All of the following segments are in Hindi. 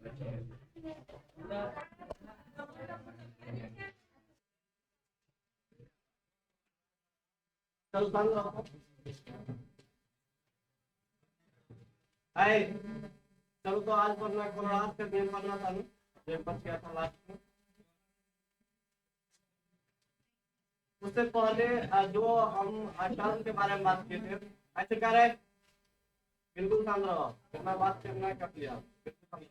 चलो बंद रखो। हाय, चलो तो आज पढ़ना कोलोरास का नियम पढ़ना चालू, जो बच गया था लास्ट में। उससे पहले जो हम टर्म के बारे में बात किए थे, ऐसे कह रहे बिल्कुल शांत रहो, कितना बात करना है कर लिया, बिल्कुल शांत रहो।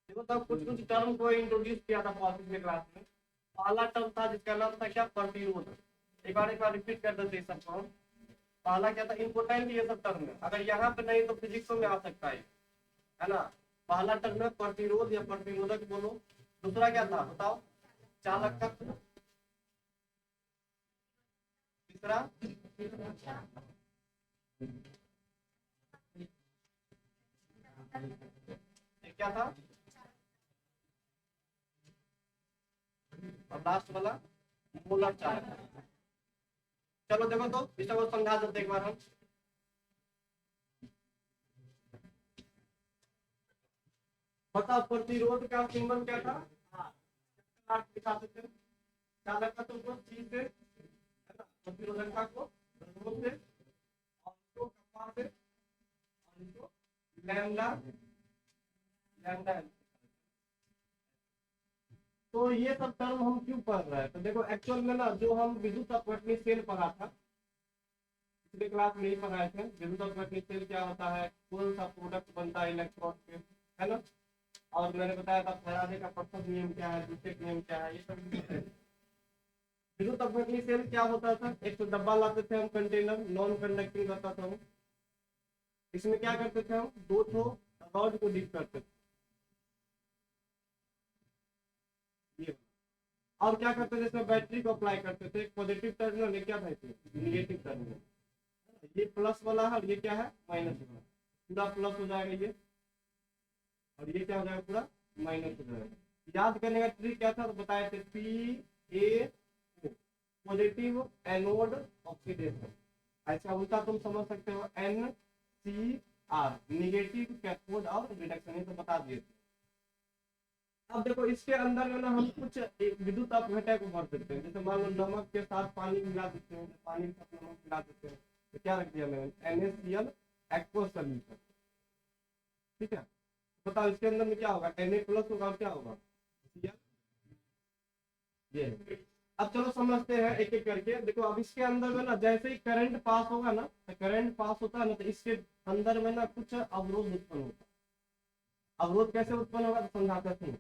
देखो तब कुछ कुछ टर्म को इंट्रोड्यूस किया था पॉलिटिक्स के क्लास में। पहला टर्म था जिसका नाम था क्या, प्रतिरोध। एक बार रिपीट कर देते सबको हम। पहला क्या था, इम्पोर्टेंट ये सब टर्म है, अगर यहाँ पे नहीं तो फिजिक्स में आ सकता है ना। पहला टर्म है प्रतिरोध या प्रतिरोधक बोलो। दूसरा क्या था बताओ, चालकत्व। तीसरा ये क्या था, और लास्ट वाला मोलर चार्ज। चलो देखो तो इसको समझा देते एक बार हम। बताओ प्रतिरोध का सिंबल क्या था, हाँ दिखा सकते हैं। चालकत्व को सी से, है ना, प्रतिरोधकता को रो से, और इसको कप्पा से, और इसको लैम्डा, लैम्डा। तो ये सब टर्म हम क्यों पढ़ रहे हैं, तो देखो एक्चुअल में ना जो हम विद्युत अपवर्तनीय सेल पढ़ा था पिछले क्लास में ही पढ़ाए थे। विद्युत अपवर्तनीय सेल क्या होता है, कौन सा प्रोडक्ट बनता है इलेक्ट्रॉन के, है ना। और मैंने बताया था फैराडे का प्रथम नियम क्या है, द्वितीय नियम क्या है, ये सब विद्युत अपवर्तनीय सेल क्या होता था, एक तो डब्बा लाते थे हम, कंटेनर नॉन कंडक्टिंग रहता था वो। इसमें क्या करते थे हम, दो ठो रॉड को डिप करते थे, ये। और क्या करते थे, इसमें बैटरी को अप्लाई करते थे, एक पॉजिटिव टर्मिनल, ये क्या था इसमें निगेटिव टर्मिनल, ये प्लस वाला है और ये क्या है माइनस वाला, पूरा प्लस हो जाएगा ये, और ये क्या हो जाएगा पूरा माइनस हो जाएगा। याद करने का ट्रिक क्या था तो बताए थे, PA पॉजिटिव एनोड ऑक्सीडेशन, ऐसा उल्टा तुम समझ सकते हो NCR निगेटिव कैथोड और रिडक्शन, ये तो बता दिए थे। अब देखो इसके अंदर में ना हम कुछ विद्युत अपघटक को भर देते हैं, जैसे मान लो नमक के साथ पानी मिला देते हैं, पानी के साथ नमक मिला देते हैं, तो क्या रख दिया मैंने NaCl एक्वा सॉल्यूशन, ठीक है। बताओ इसके अंदर में क्या होगा, Na+ होगा और क्या होगा Cl, ये। अब चलो समझते हैं एक एक करके। देखो अब इसके अंदर में ना जैसे ही करंट पास होगा ना, तो करंट पास होता है ना, तो इसके अंदर में ना कुछ अवरोध उत्पन्न होता है। अवरोध कैसे उत्पन्न होगा तो समझाते हैं।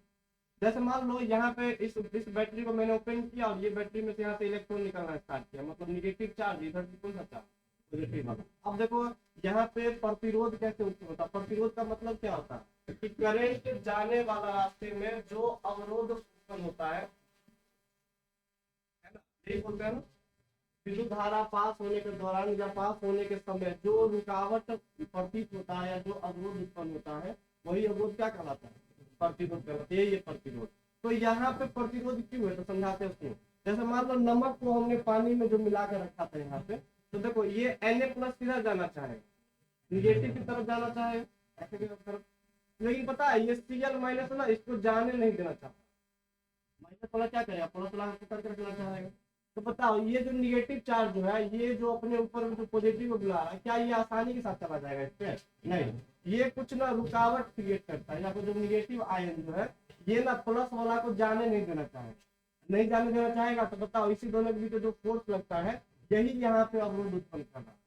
जैसे मान लो यहाँ पे इस बैटरी को मैंने ओपन किया और ये बैटरी में से यहाँ से इलेक्ट्रॉन निकलना स्टार्ट किया, मतलब निगेटिव चार्ज इधर से कौन सा चार्ज पॉजिटिव वाला। अब देखो यहाँ पे प्रतिरोध कैसे उत्पन्न होता है, प्रतिरोध का मतलब क्या होता है कि करंट जाने वाला रास्ते में जो अवरोध उत्पन्न होता है ना, यही बोलते हैं ना। विद्युत धारा पास होने के दौरान या पास होने के समय जो रुकावट प्रतीत होता है या जो अवरोध उत्पन्न होता है, वही अवरोध क्या कहलाता है, प्रतिरोध कहलाता है, ये प्रतिरोध। तो यहाँ पे प्रतिरोध क्यों है तो समझाते हैं उसको। जैसे मान लो नमक को हमने पानी में जो मिला कर रखा था यहाँ पे, तो देखो ये Na+ किधर जाना चाहे, निगेटिव की तरफ जाना चाहे, ऐसे की तरफ, लेकिन पता है ये Cl- ना इसको जाने नहीं देना चाहता, माइनस वाला क्या करेगा, प्लस वाला पकड़ कर रखना चाहेगा। तो बताओ ये जो निगेटिव चार्ज जो है, ये जो अपने ऊपर जो पॉजिटिव बुला रहा है, क्या ये आसानी के साथ चला जाएगा इस पे, नहीं, ये कुछ ना रुकावट क्रिएट करता है। या फिर जो निगेटिव आयन जो है ये ना प्लस वाला को जाने नहीं देना चाहे, नहीं जाने देना चाहेगा, तो बताओ इसी दोनों के बीच जो फोर्स लगता है यही यहाँ पे अवरोध उत्पन्न कर रहा है।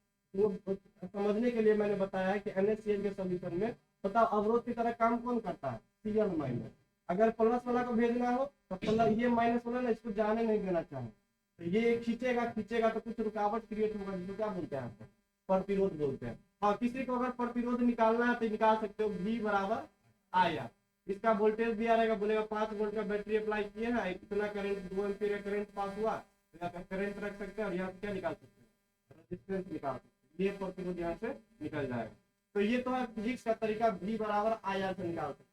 तो समझने के लिए मैंने बताया कि NaCl के सोल्यूशन में बताओ अवरोध की तरह काम कौन करता है, Cl-। अगर प्लस वाला को भेजना हो तो प्लस, ये माइनस वाला ना इसको जाने नहीं देना चाहे, तो ये खींचेगा खींचेगा तो कुछ रुकावट क्रिएट होगा, जिसको क्या बोलते हैं आपको प्रतिरोध बोलते हैं। और किसी को अगर प्रतिरोध निकालना है तो निकाल सकते हो, V बराबर IR। इसका वोल्टेज दिया रहेगा, बोलेगा 5 वोल्ट का बैटरी अप्लाई किए हैं, इतना करंट 2 एम्पीयर का करंट पास हुआ, तो यहाँ पे करंट रख सकते हैं और यहाँ से क्या निकाल सकते हैं, रेजिस्टेंस निकाल सकते हैं, ये प्रतिरोध यहाँ से निकल जाएगा। तो ये तो है फिजिक्स का तरीका, V बराबर IR से निकाल सकते हैं।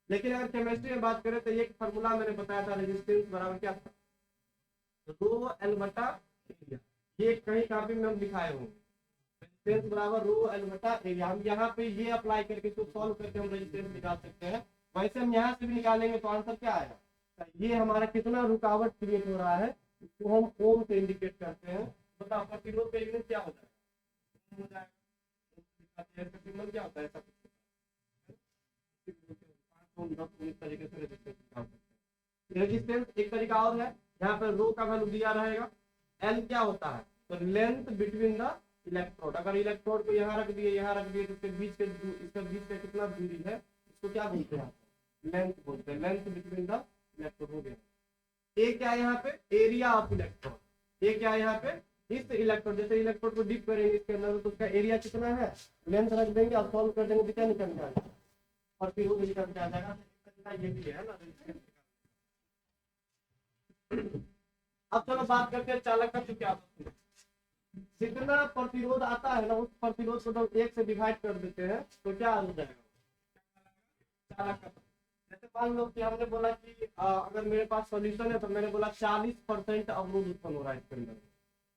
लेकिन अगर केमिस्ट्री में बात करें तो एक फार्मूला मैंने बताया था, रेजिस्टेंस बराबर क्या था, रो एल बटा एरिया, ये कहीं काफी में हम दिखाए होंगे, रेजिस्टेंस बराबर रो एल बटा एरिया। हम यहाँ पे ये अप्लाई करके इसको सॉल्व करके हम रेजिस्टेंस निकाल सकते हैं, वैसे हम यहाँ से भी निकालेंगे तो आंसर क्या आएगा, तो ये हमारा कितना रुकावट क्रिएट हो रहा है इसको हम ओम से इंडिकेट करते हैं। बताओ प्रतिरोध का यूनिट क्या होता है, हो जाएगा इसका सिंबल क्या होता है, ऐसा कुछ इस तरीके से रेजिस्टेंस निकाल सकते हैं। रेजिस्टेंस एक तरीका और है, यहाँ पे रो का वैल्यू दिया रहेगा, एल क्या होता है तो लेंथ बिटवीन द इलेक्ट्रोड। अगर इलेक्ट्रोड को यहाँ रख दिए यहाँ रख दिए तो इसके बीच का कितना दूरी है इसको क्या बोलते हैं, लेंथ बोलते हैं, लेंथ बिटवीन द इलेक्ट्रोड हो गया। ए क्या है यहाँ पे, एरिया ऑफ इलेक्ट्रोड, ए क्या है यहाँ पे, इस इलेक्ट्रोड, जैसे इलेक्ट्रोड को डिप करेंगे इसके अंदर तो उसका एरिया कितना है, लेंथ रख देंगे और सॉल्व कर देंगे तो क्या निकल जाएगा, और फिर वो निकल के आ जाएगा। ये भी है ना। अब चलो बात करते हैं चालक का क्या होता है। जितना प्रतिरोध आता है ना उस प्रतिरोध को जब एक से डिवाइड कर देते हैं तो क्या हो जाएगा, चालक का। जैसे मान लो कि हमने बोला कि अगर मेरे पास सॉल्यूशन है तो मैंने बोला 40% अवरोध उत्पन्न हो रहा है इसके अंदर,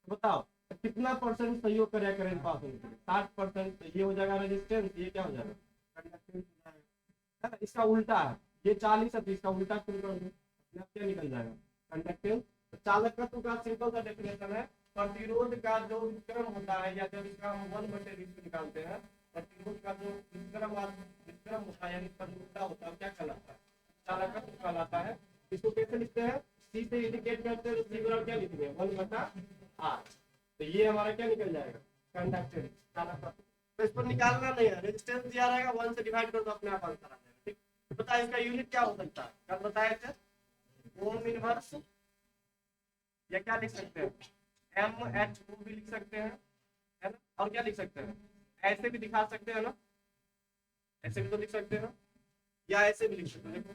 बताओ कितना परसेंट सहयोग करेगा करंट पास होने के लिए, 60%। ये हो जाएगा रेजिस्टेंस, ये क्या हो जाएगा कंडक्टेंस हो जाएगा। इसका उल्टा है, ये 40 है तो इसका उल्टा शुरू कर दो, क्या निकल जाएगा कंडक्टेंस। चालक का सिंपल सा डेफिनेशन है, प्रतिरोध का जो विक्रम होता है या जब इसका हम 1/20 निकालते हैं, प्रतिरोध का जो विक्रम होता है यानी उल्टा होता है क्या कहलाता है, चालक का कहलाता है। इसको कैसे लिखते हैं, सी से इंडिकेट करते हैं, सी बराबर क्या लिखेंगे 1/r, तो ये हमारा क्या निकल जाएगा कंडक्टेंस चालक का। तो इस पर निकालना नहीं है, रेजिस्टेंस दिया रहेगा 1 से डिवाइड कर दो अपने आप आंसर आ जाएगा। ठीक, बताइए इसका यूनिट क्या हो सकता है, कल बताए थे ओम इनवर्स, या क्या लिख सकते हैं MHO भी लिख सकते हैं, है ना, और क्या लिख सकते हैं, ऐसे भी दिखा सकते हैं ना, ऐसे भी तो लिख सकते हैं ना, या ऐसे भी लिख सकते हैं, देखो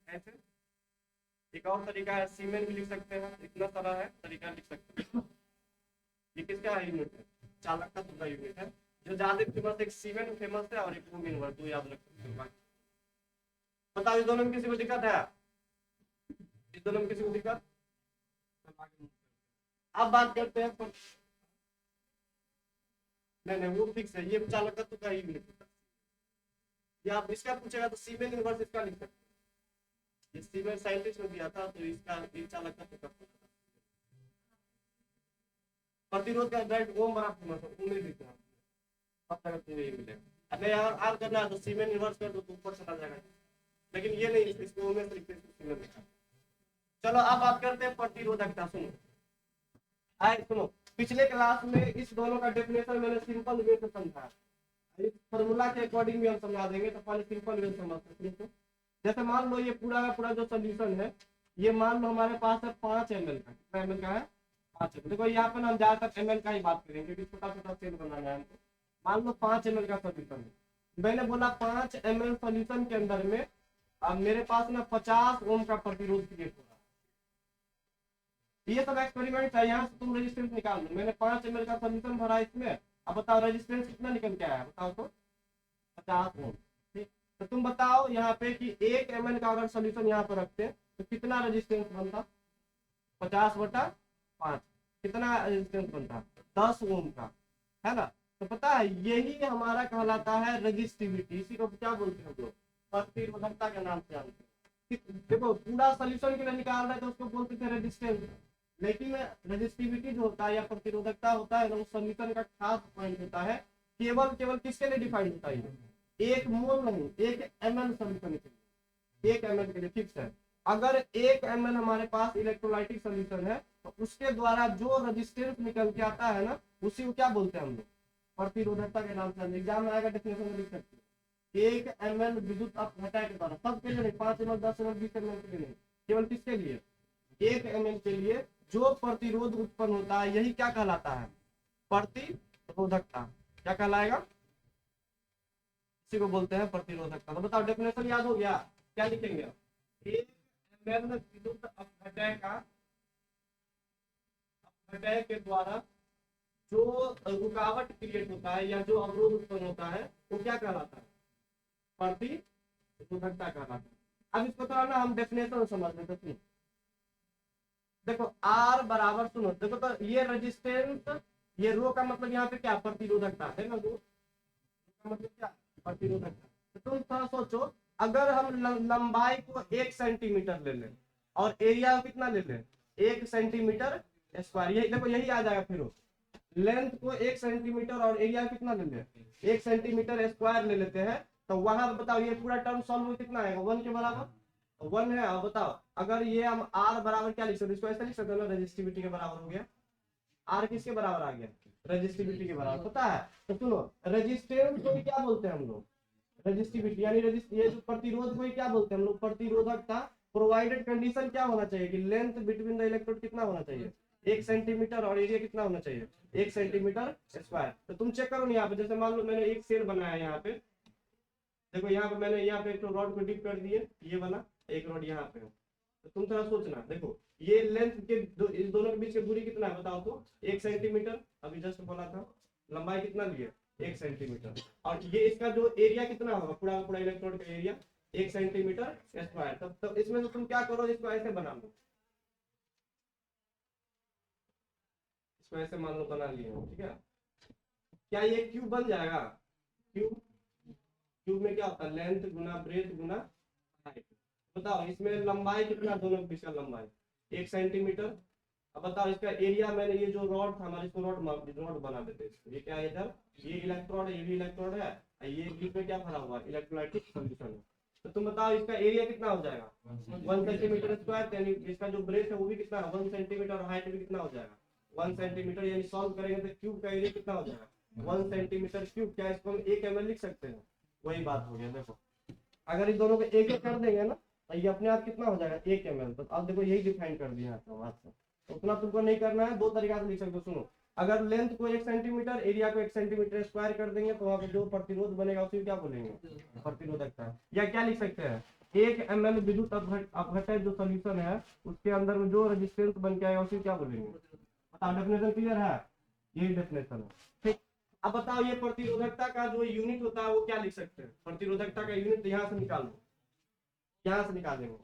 ऐसे एक और तरीका है, सीमेन भी लिख सकते हैं, इतना सारा है तरीका लिख सकते हैं। ये किसका यूनिट है, चालक का दूसरा यूनिट है जो ज्यादा फेमस, एक सीमेन फेमस है और एक ओम इनवर्स, दो याद रख सकते हैं। बताओ इस दोनों में किसी को दिक्कत है, इस दोनों में किसी को दिक्कत। अब बात करते हैं नहीं वो फिक्स है, ये चालक का तुका ही लिख सकता है। ये आप इसका पूछेगा तो सीमेन इनवर्स इसका लिख सकते हैं, ये सीमेन साइंटिस्ट ने दिया था तो इसका ये चालक का तुका प्रतिरोध का डायरेक्ट ओम बना फेमस है, ओम में दिख रहा है, पता करते हुए मिलेगा। अगर यार आर करना है तो सीमेन इनवर्स कर दो तो ऊपर चला जाएगा, लेकिन ये नहीं, इसको ओम में से लिखते हैं, इसको सीमेन लिखा। चलो अब बात करते हैं प्रतिरोधकता। सुनो सुनो, पिछले क्लास में इस दोनों का डेफिनेशन मैंने सिंपल वे से समझाया, इस फार्मूला के अकॉर्डिंग भी हम समझा देंगे, तो पहले सिंपल वे समझते हैं। जैसे मान लो ये पूरा का पूरा जो सोल्यूशन है, ये मान लो हमारे पास है 5 ml का, कितना ml का है 5 ml। देखो यहाँ पे हम ज्यादातर ml का ही बात करेंगे क्योंकि छोटा छोटा सेल बनाना है हमको। मान लो 5 ml का सोल्यूशन है, मैंने बोला 5 ml सोल्यूशन के अंदर में अब मेरे पास ना 50 ओम का प्रतिरोध क्रिएट हो रहा है। ये सब एक्सपेरिमेंट है, यहाँ से तुम रेजिस्टेंस निकाल लो। मैंने 5 ml का सोल्यूशन भरा इसमें, अब बताओ रेजिस्टेंस कितना निकल के आया, बताओ तो 50 ओम। ठीक, तो तुम बताओ यहाँ पे कि 1 ml का अगर सोल्यूशन यहाँ पर रखते तो कितना रेजिस्टेंस बनता, 50/5 कितना रेजिस्टेंस बनता 10 ओम का, है ना। तो पता है यही हमारा कहलाता है रेजिस्टिविटी, इसी को क्या बोलते हैं लोग, प्रतिरोधकता के नाम से जानते हैं। देखो पूरा सोल्यूशन के लिए निकाल रहे तो उसको बोलते थे रेजिस्टेंस, लेकिन रेजिस्टिविटी जो होता है या प्रतिरोधकता होता है ना, उस सोल्यूशन का खास पॉइंट होता है, केवल किसके लिए डिफाइंड होता है, एक मोल नहीं 1 ml सोल्यूशन के लिए, 1 ml के लिए फिक्स है। अगर 1 ml हमारे पास इलेक्ट्रोलाइटिक सोल्यूशन है तो उसके द्वारा जो रेजिस्टेंस निकल के आता है ना, उसी को क्या बोलते हैं हम लोग, प्रतिरोधकता के नाम से। एग्जाम में आएगा डेफिनेशन में लिख सकते हैं 1 ml विद्युत अपघटन के द्वारा, सबके लिए नहीं, 5 ml 10 ml 20 ml के लिए नहीं, केवल किसके लिए 1 ml के लिए जो प्रतिरोध उत्पन्न होता है, यही क्या कहलाता है प्रतिरोधकता। क्या कहलाएगा, इसी को बोलते हैं प्रतिरोधकता। तो बताओ डेफिनेशन याद हो गया, क्या लिखेंगे 1 ml विद्युत अपघटन के द्वारा जो रुकावट क्रिएट होता है या जो अवरोध उत्पन्न होता है वो क्या कहलाता है, प्रतिरोधकता कहलाता है। अब इसको थोड़ा ना हम डेफिनेशन समझ लेते हैं। देखो R बराबर, सुनो देखो तो ये रेजिस्टेंस, ये रो का मतलब यहाँ पे क्या प्रतिरोधकता है ना, रो का मतलब क्या प्रतिरोधकता। तो तुम थोड़ा सोचो, अगर हम लंबाई को 1 सेंटीमीटर ले लें और एरिया कितना ले लें 1 सेंटीमीटर स्क्वायर, यही देखो यही आ जाएगा। फिर लेंथ को 1 सेंटीमीटर और एरिया कितना ले लें 1 सेंटीमीटर स्क्वायर ले लेते हैं, तो वहां बताओ ये पूरा टर्म सॉल्व हो कितना आएगा 1 के बराबर 1 है। और बताओ अगर ये हम r बराबर क्या लिख सकते हैं, इसको ऐसे लिख सकते हैं ना, रेजिस्टिविटी के बराबर हो गया। r किसके बराबर आ गया, रेजिस्टिविटी के बराबर, पता है। तो सुनो रेजिस्टेंस को भी क्या बोलते हैं हम लोग, रेजिस्टिविटी यानी ये जो प्रतिरोध को क्या बोलते हैं हम लोग, प्रतिरोधकता। प्रोवाइडेड कंडीशन क्या होना चाहिए कि लेंथ बिटवीन द इलेक्ट्रोड कितना होना चाहिए 1 सेंटीमीटर और एरिया कितना होना चाहिए 1 सेंटीमीटर स्क्वायर। तो तुम चेक करो यहाँ पे, जैसे मान लो मैंने एक सेल बनाया यहाँ पे, देखो यहाँ पे मैंने यहाँ पे एक तो रॉड को डिप कर दिए, ये वाला एक रॉड यहाँ पे, तो तुम थोड़ा सोचना। देखो ये लेंथ के इस दोनों के बीच की दूरी कितना है बताओ तो 1 सेंटीमीटर, अभी जस्ट बोला था। लंबाई कितना लिए 1 सेंटीमीटर, और ये इसका जो एरिया कितना होगा पूरा पूरा इलेक्ट्रोड का एरिया 1 सेंटीमीटर स्क्वायर। तब इसमें तो तुम क्या करो, इसको ऐसे बना लो, इसको ऐसे मान लो बना लिए हो, ठीक है। क्या ये क्यूब बन जाएगा, क्यूब क्यूब में क्या होता है लेंथ गुना ब्रेथ गुना हाइट। बताओ इसमें लंबाई कितना, दोनों के बीच का लंबाई 1 सेंटीमीटर। अब बताओ इसका एरिया, मैंने ये जो रॉड था हमारे इसको रॉड बना देते हैं। ये क्या है इधर, ये इलेक्ट्रोड है, ये भी इलेक्ट्रोड है, ये बीच में क्या भरा हुआ है इलेक्ट्रोलाइटिक सॉल्यूशन है। तो तुम बताओ इसका एरिया कितना हो जाएगा 1 सेंटीमीटर स्क्वायर, यानी इसका जो ब्रेथ है वो भी कितना है 1 सेंटीमीटर, और हाइट भी कितना हो जाएगा 1 सेंटीमीटर। यानी सॉल्व करेंगे तो क्यूब का एरिया कितना हो जाएगा 1 सेंटीमीटर क्यूब। क्या इसको हम 1 ml लिख सकते हैं, वही बात हो गया। देखो अगर इस दोनों को एक एक कर देंगे ना तो ये अपने आप कितना हो जाएगा 1 ml। तो अब देखो यही डिफाइन कर दिया है बात से, उतना तुमको नहीं करना है, दो तरीका से लिख सकते हो। सुनो अगर लेंथ को 1 सेंटीमीटर एरिया को 1 सेंटीमीटर स्क्वायर कर देंगे तो वहां पे जो प्रतिरोध बनेगा उसे क्या बोलेंगे प्रतिरोधकता। या क्या लिख सकते हैं 1 ml विद्युत अपघटय जो सोल्यूशन है उसके अंदर में जो रेजिस्टेंस बन के आएगा उसे क्या बोलेंगे। बताओ डेफिनेशन क्लियर है, यही डेफिनेशन है, ठीक। अब बताओ ये प्रतिरोधकता का जो यूनिट होता है वो क्या लिख सकते हैं, प्रतिरोधकता का यूनिट यहाँ से निकाल लो, यहाँ से निकालेंगे,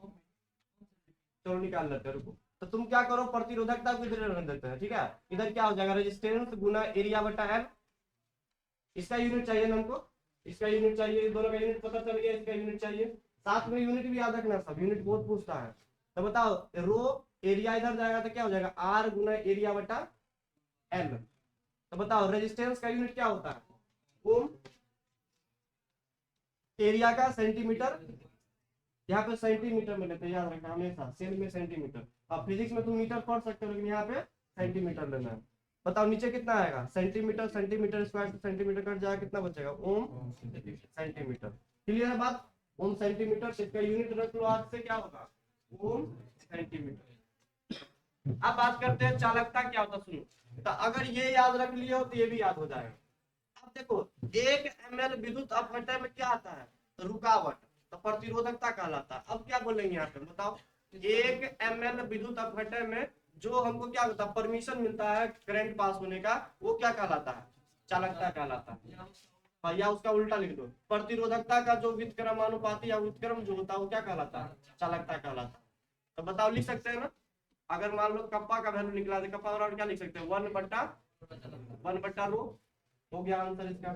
चलो निकाल लेते हैं, रुको। तो तुम क्या करो प्रतिरोधकता को इधर रख देते हैं, ठीक है। इधर क्या हो जाएगा रेजिस्टेंस गुना एरिया बटा एल, इसका यूनिट चाहिए ना हमको, इसका यूनिट चाहिए, दोनों का यूनिट पता चल गया, इसका यूनिट चाहिए, साथ में यूनिट भी याद रखना, सब यूनिट बहुत पूछता है। तो बताओ रो एरिया इधर जाएगा तो क्या हो जाएगा आर गुना एरिया बटा एल। तो बताओ रेजिस्टेंस का यूनिट क्या होता है ओम, एरिया का सेंटीमीटर, यहाँ पे सेंटीमीटर में लेते हैं, याद रखना हमेशा सेल में सेंटीमीटर। अब फिजिक्स में तुम मीटर पढ़ सकते हो लेकिन यहाँ पे सेंटीमीटर लेना है। बताओ नीचे कितना आएगा सेंटीमीटर, सेंटीमीटर स्क्वायर से सेंटीमीटर कट जाएगा, कितना बचेगा ओम सेंटीमीटर। क्लियर है बात, ओम सेंटीमीटर, इसका यूनिट रख लो आज से क्या होगा ओम सेंटीमीटर। अब बात करते हैं चालकता क्या होता, सुनो। तो अगर ये याद रख लिए हो तो ये भी याद हो जाएगा। अब देखो 1 ml विद्युत अपघटय में क्या आता है रुकावट, तो प्रतिरोधकता कहलाता है। अब क्या बोलेंगे यहाँ पे बताओ 1 ml विद्युत अपघटय में जो हमको क्या होता है परमिशन मिलता है करंट पास होने का, वो क्या कहलाता है चालकता कहलाता है। या उसका उल्टा लिख दो प्रतिरोधकता का जो व्युत्क्रमानुपाती या व्युत्क्रम जो होता है वो क्या कहलाता है चालकता कहलाता है। तो बताओ लिख सकते हैं ना, अगर मान लो कप्पा का वैल्यू निकला तो कप्पा और क्या लिख सकते हैं 1/1 रो, हो गया आंसर इसका।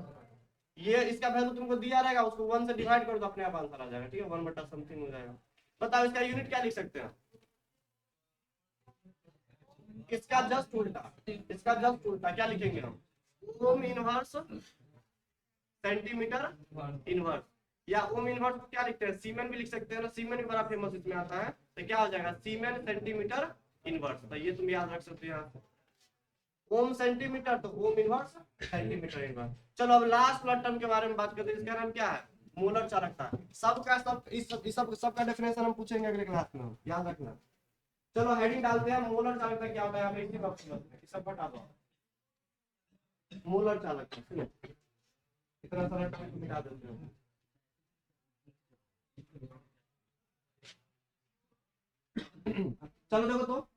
ये इसका वैल्यू तुमको दिया रहेगा, उसको 1 से डिवाइड कर दो अपने आप आंसर आ जाएगा, ठीक है 1 समथिंग हो जाएगा। बताओ इसका यूनिट क्या लिख सकते हैं, इसका जस्ट उल्टा, इसका जस्ट उल्टा क्या लिखेंगे हम ओम इनवर्स सेंटीमीटर इनवर्स, या ओम इनवर्स को क्या लिखते हैं सीमेन भी लिख सकते हैं ना, सीमेन भी बड़ा फेमस इसमें आता है। तो क्या हो जाएगा सीमेन सेंटीमीटर इनवर्स, तो ये तुम याद रख सकते हो यहाँ ओम सेंटीमीटर तो ओम इनवर्स सेंटीमीटर इनवर्स। चलो अब लास्ट वाला टर्म के बारे में बात करते हैं, इसका नाम क्या है मोलर चालकता। सबका सबका डेफिनेशन हम पूछेंगे अगले क्लास में, याद रखना। चलो हेडिंग डालते हैं मोलर चालकता क्या होता है, हमें इसी वक्त सब बता दो मोलर चालकता। इतना सारा टर्म मिटा देते हो। चलो देखो तो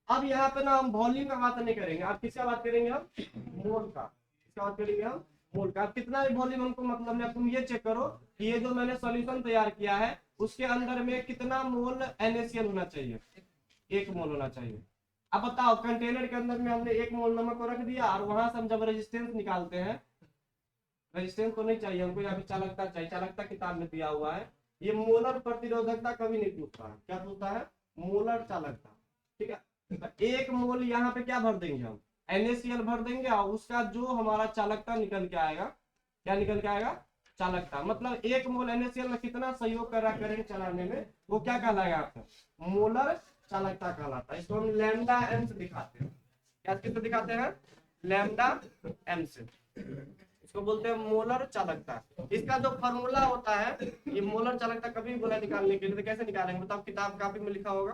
अब यहाँ पे ना हम वॉल्यूम का बात नहीं करेंगे, अब किसका बात करेंगे हम मोल का, किसका बात करेंगे हम मोल का। अब कितना भी वॉल्यूम हमको मतलब है, तुम ये चेक करो कि ये जो मैंने सॉल्यूशन तैयार किया है उसके अंदर में कितना मोल NaCl होना चाहिए, 1 मोल होना चाहिए। अब बताओ कंटेनर के अंदर में हमने 1 मोल नमक को रख दिया और वहां से हम जब रेजिस्टेंस निकालते हैं, रेजिस्टेंस तो नहीं चाहिए हमको, यहाँ पे चालकता चाहिए, चालकता किताब में दिया हुआ है ये मोलर प्रतिरोधकता कभी नहीं पूछता है। क्या पूछता है? मोलर चालकता। ठीक है, तो एक मोल यहाँ पे क्या भर देंगे हम? NaCl भर देंगे और उसका जो हमारा चालकता निकल के आएगा, क्या निकल के आएगा? चालकता। मतलब एक मोल NaCl में कितना सहयोग कर रहा करंट चलाने में, वो क्या कहलाएगा आपका? मोलर चालकता कहलाता है। इसको हम लैम्डा एम से दिखाते हैं। क्या किससे दिखाते हैं? लैम्डा एम से। इसको बोलते हैं मोलर चालकता। इसका जो फॉर्मूला होता है, ये मोलर चालकता कभी बोला निकालने के लिए, तो कैसे निकालेंगे बताओ? किताब कापी में लिखा होगा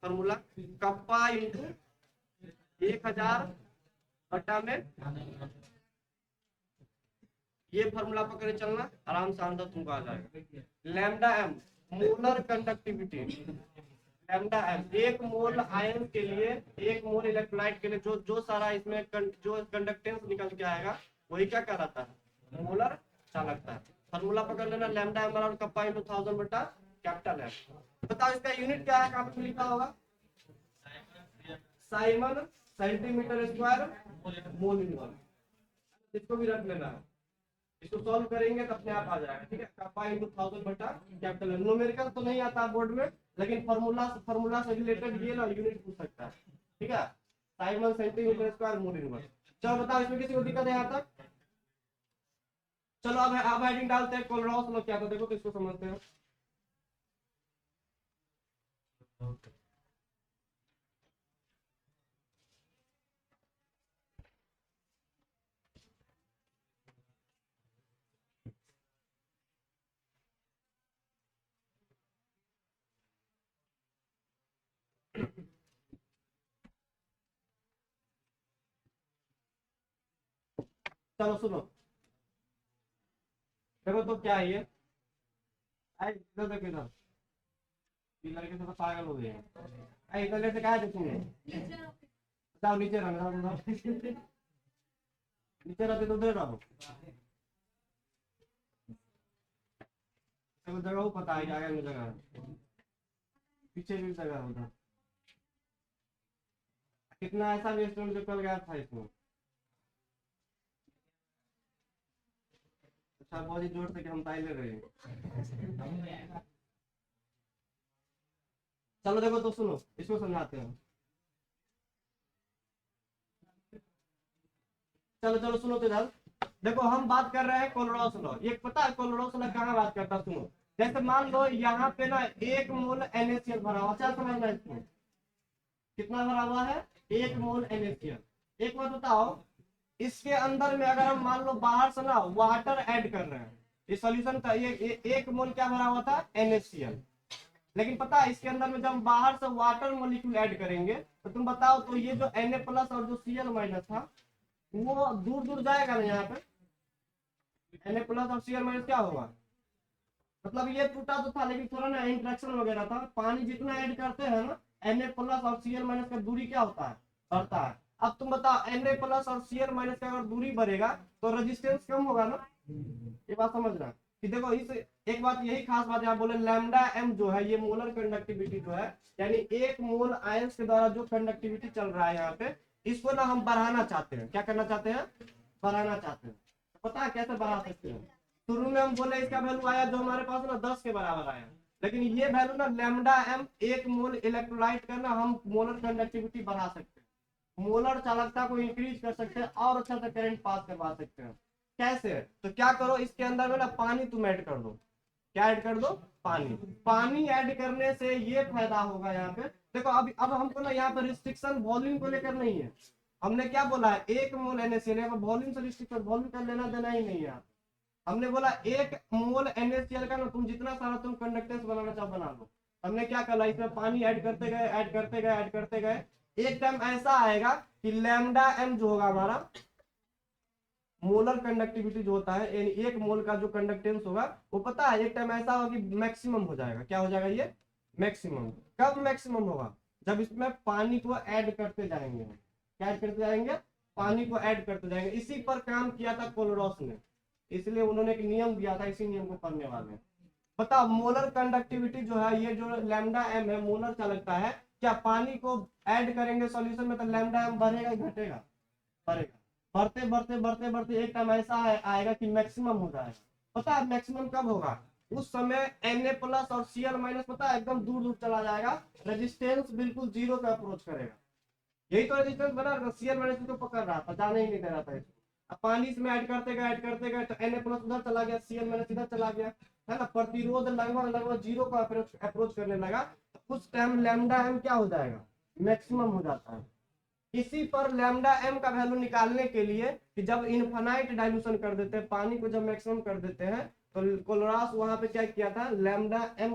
फॉर्मूला, कप्पा इंटू 1000 बटा में, ये फॉर्मूला पकड़े चलना, आराम से आंसर तुमको आ जाएगा। Lambda M molar conductivity, lambda M एक मोल आयन के लिए, एक मोल इलेक्ट्रोलाइट के लिए जो जो सारा इसमें जो कंडक्टेंस निकल के आएगा, वही क्या कहलाता है? मोलर चालकता। फॉर्मूला पकड़ लेना, लैम्डा एम बराबर कप्पा इंटू 1000 बटा कैपिटल एम। बताओ इसका यूनिट क्या है? कहाँ पे लिखा होगा? Simon centimetre square mole inverse. इसको भी रख लेना है। इसको सॉल्व करेंगे तो अपने आप आ जाएगा। ठीक है, कप्पा इंटू 1000 बटा कैपिटल एम। न्यूमेरिकल तो नहीं आता बोर्ड में, लेकिन फॉर्मूला से रिलेटेड ये ना यूनिट पूछ सकता है। ठीक है, Simon centimetre square mole inverse. चलो बताओ, इसमें किसी को दिक्कत है यहाँ तक? चलो अब हेडिंग डालते हैं कोलोरॉस लॉ क्या था, देखो तो इसको समझते हैं। चलो सुनो, देखो तो क्या है ये, इधर देखो, इधर ये लड़के तो पागल हो गए हैं। इधर लेते कहा देखेंगे? बताओ, नीचे रहना, नीचे रहते तो दे रहो। जगह पता है, आगे में जगह है, पीछे भी जगह है उधर। कितना ऐसा भी स्टूडेंट जो कल गया था इसमें। अच्छा, बहुत ही जोर से कि हम ताई ले रहे हैं। चलो देखो तो सुनो, इसको समझाते हैं। चलो चलो सुनो तो इधर देखो, हम बात कर रहे हैं कोलोरॉस लॉ। ये पता है कोलोरॉस लॉ कहाँ बात करता है? सुनो, जैसे मान लो यहाँ पे ना एक मोल NaCl भरा हुआ, अच्छा समझना इसको, कितना भरा हुआ है? एक मोल NaCl। एक बात बताओ, इसके अंदर में अगर हम मान लो बाहर से ना वाटर ऐड कर रहे हैं, इस सॉल्यूशन का ये एक मोल क्या भरा हुआ था? NaCl। लेकिन पता है इसके अंदर में जब हम बाहर से वाटर मॉलिक्यूल ऐड करेंगे, तो तुम बताओ तो ये जो Na प्लस और जो Cl माइनस था, वो दूर दूर जाएगा ना? यहाँ पे Na प्लस और Cl माइनस क्या होगा? मतलब ये टूटा तो था, लेकिन थोड़ा ना इंट्रैक्शन वगैरह था। पानी जितना ऐड करते हैं ना, Na प्लस और Cl माइनस का दूरी क्या होता है? बढ़ता है। अब तुम बताओ, Na प्लस और Cl माइनस का अगर दूरी बढ़ेगा तो रेजिस्टेंस कम होगा ना? ये बात समझना कि देखो, इस एक बात यही खास बात यहाँ बोले, लैम्डा एम जो है ये मोलर कंडक्टिविटी जो है, यानी एक मोल आयंस के द्वारा जो कंडक्टिविटी चल रहा है यहाँ पे, इसको ना हम बढ़ाना चाहते हैं। क्या करना चाहते हैं? बढ़ाना चाहते हैं। पता है कैसे बढ़ा सकते हैं? शुरू में हम बोले इसका वैल्यू आया जो हमारे पास ना 10 के बराबर आया, लेकिन ये वैल्यू ना लैम्डा एम एक मोल इलेक्ट्रोलाइट का ना हम मोलर कंडक्टिविटी बढ़ा सकते हैं, मोलर चालकता को इंक्रीज कर सकते हैं और अच्छा से करंट पास करवा सकते हैं। कैसे? तो क्या करो, इसके अंदर में ना पानी तुम ऐड कर दो। क्या ऐड कर दो? पानी। पानी ऐड करने से ये फायदा होगा यहाँ पे, देखो अब हमको ना यहाँ पे रिस्ट्रिक्शन वॉल्यूम को लेकर नहीं है। हमने क्या बोला है? एक मोल NaCl, वॉल्यूम से रिस्ट्रिक्शन, वॉल्यूम का लेना देना ही नहीं है। हमने बोला एक मोल NaCl का ना तुम जितना सारा तुम कंडक्टेंस बनाना चाहो बना लो। हमने क्या कहा? इसमें पानी ऐड करते गए, ऐड करते गए, ऐड करते गए, एक टाइम ऐसा आएगा कि लैम्डा एम जो होगा हमारा मोलर कंडक्टिविटी जो होता है, यानी एक मोल का जो कंडक्टेंस होगा, वो पता है एक टाइम ऐसा होगा कि मैक्सिमम हो जाएगा। क्या हो जाएगा? ये मैक्सिमम। कब मैक्सिमम होगा? जब इसमें पानी को ऐड करते जाएंगे। क्या ऐड करते जाएंगे? पानी को ऐड करते जाएंगे। इसी पर काम किया था कोलोरॉस ने, इसलिए उन्होंने एक नियम दिया था, इसी नियम को पढ़ने वाले। बताओ, मोलर कंडक्टिविटी जो है, ये जो लैम्डा एम है मोलर चालकता है, क्या पानी को ऐड करेंगे सॉल्यूशन में तो लैम्डा एम बढ़ेगा घटेगा? बढ़ेगा। बढ़ते बढ़ते बढ़ते बढ़ते एक टाइम ऐसा आएगा कि मैक्सिमम हो जाएगा। पता है मैक्सिमम कब होगा? उस समय Na+ और Cl- पता है एकदम दूर दूर चला जाएगा, रेजिस्टेंस बिल्कुल जीरो पे अप्रोच करेगा। यही तो रेजिस्टेंस बना रहा, Cl- को पकड़ रहा था, जाने ही नहीं दे रहा था इसको। अब पानी इसमें ऐड करते गए तो Na+ उधर चला गया, Cl- इधर चला गया, है ना। प्रतिरोध लगभग जीरो को अप्रोच करने लगा। उस टाइम λm क्या हो जाएगा, मैक्सिमम हो जाता है। इसी पर λm का वैल्यू निकालने के लिए कि जब इनफाइनाइट डाइल्यूशन कर देते हैं, पानी को जब मैक्सिमम कर देते हैं, तो कोलोरास वहां पे क्या किया था, λm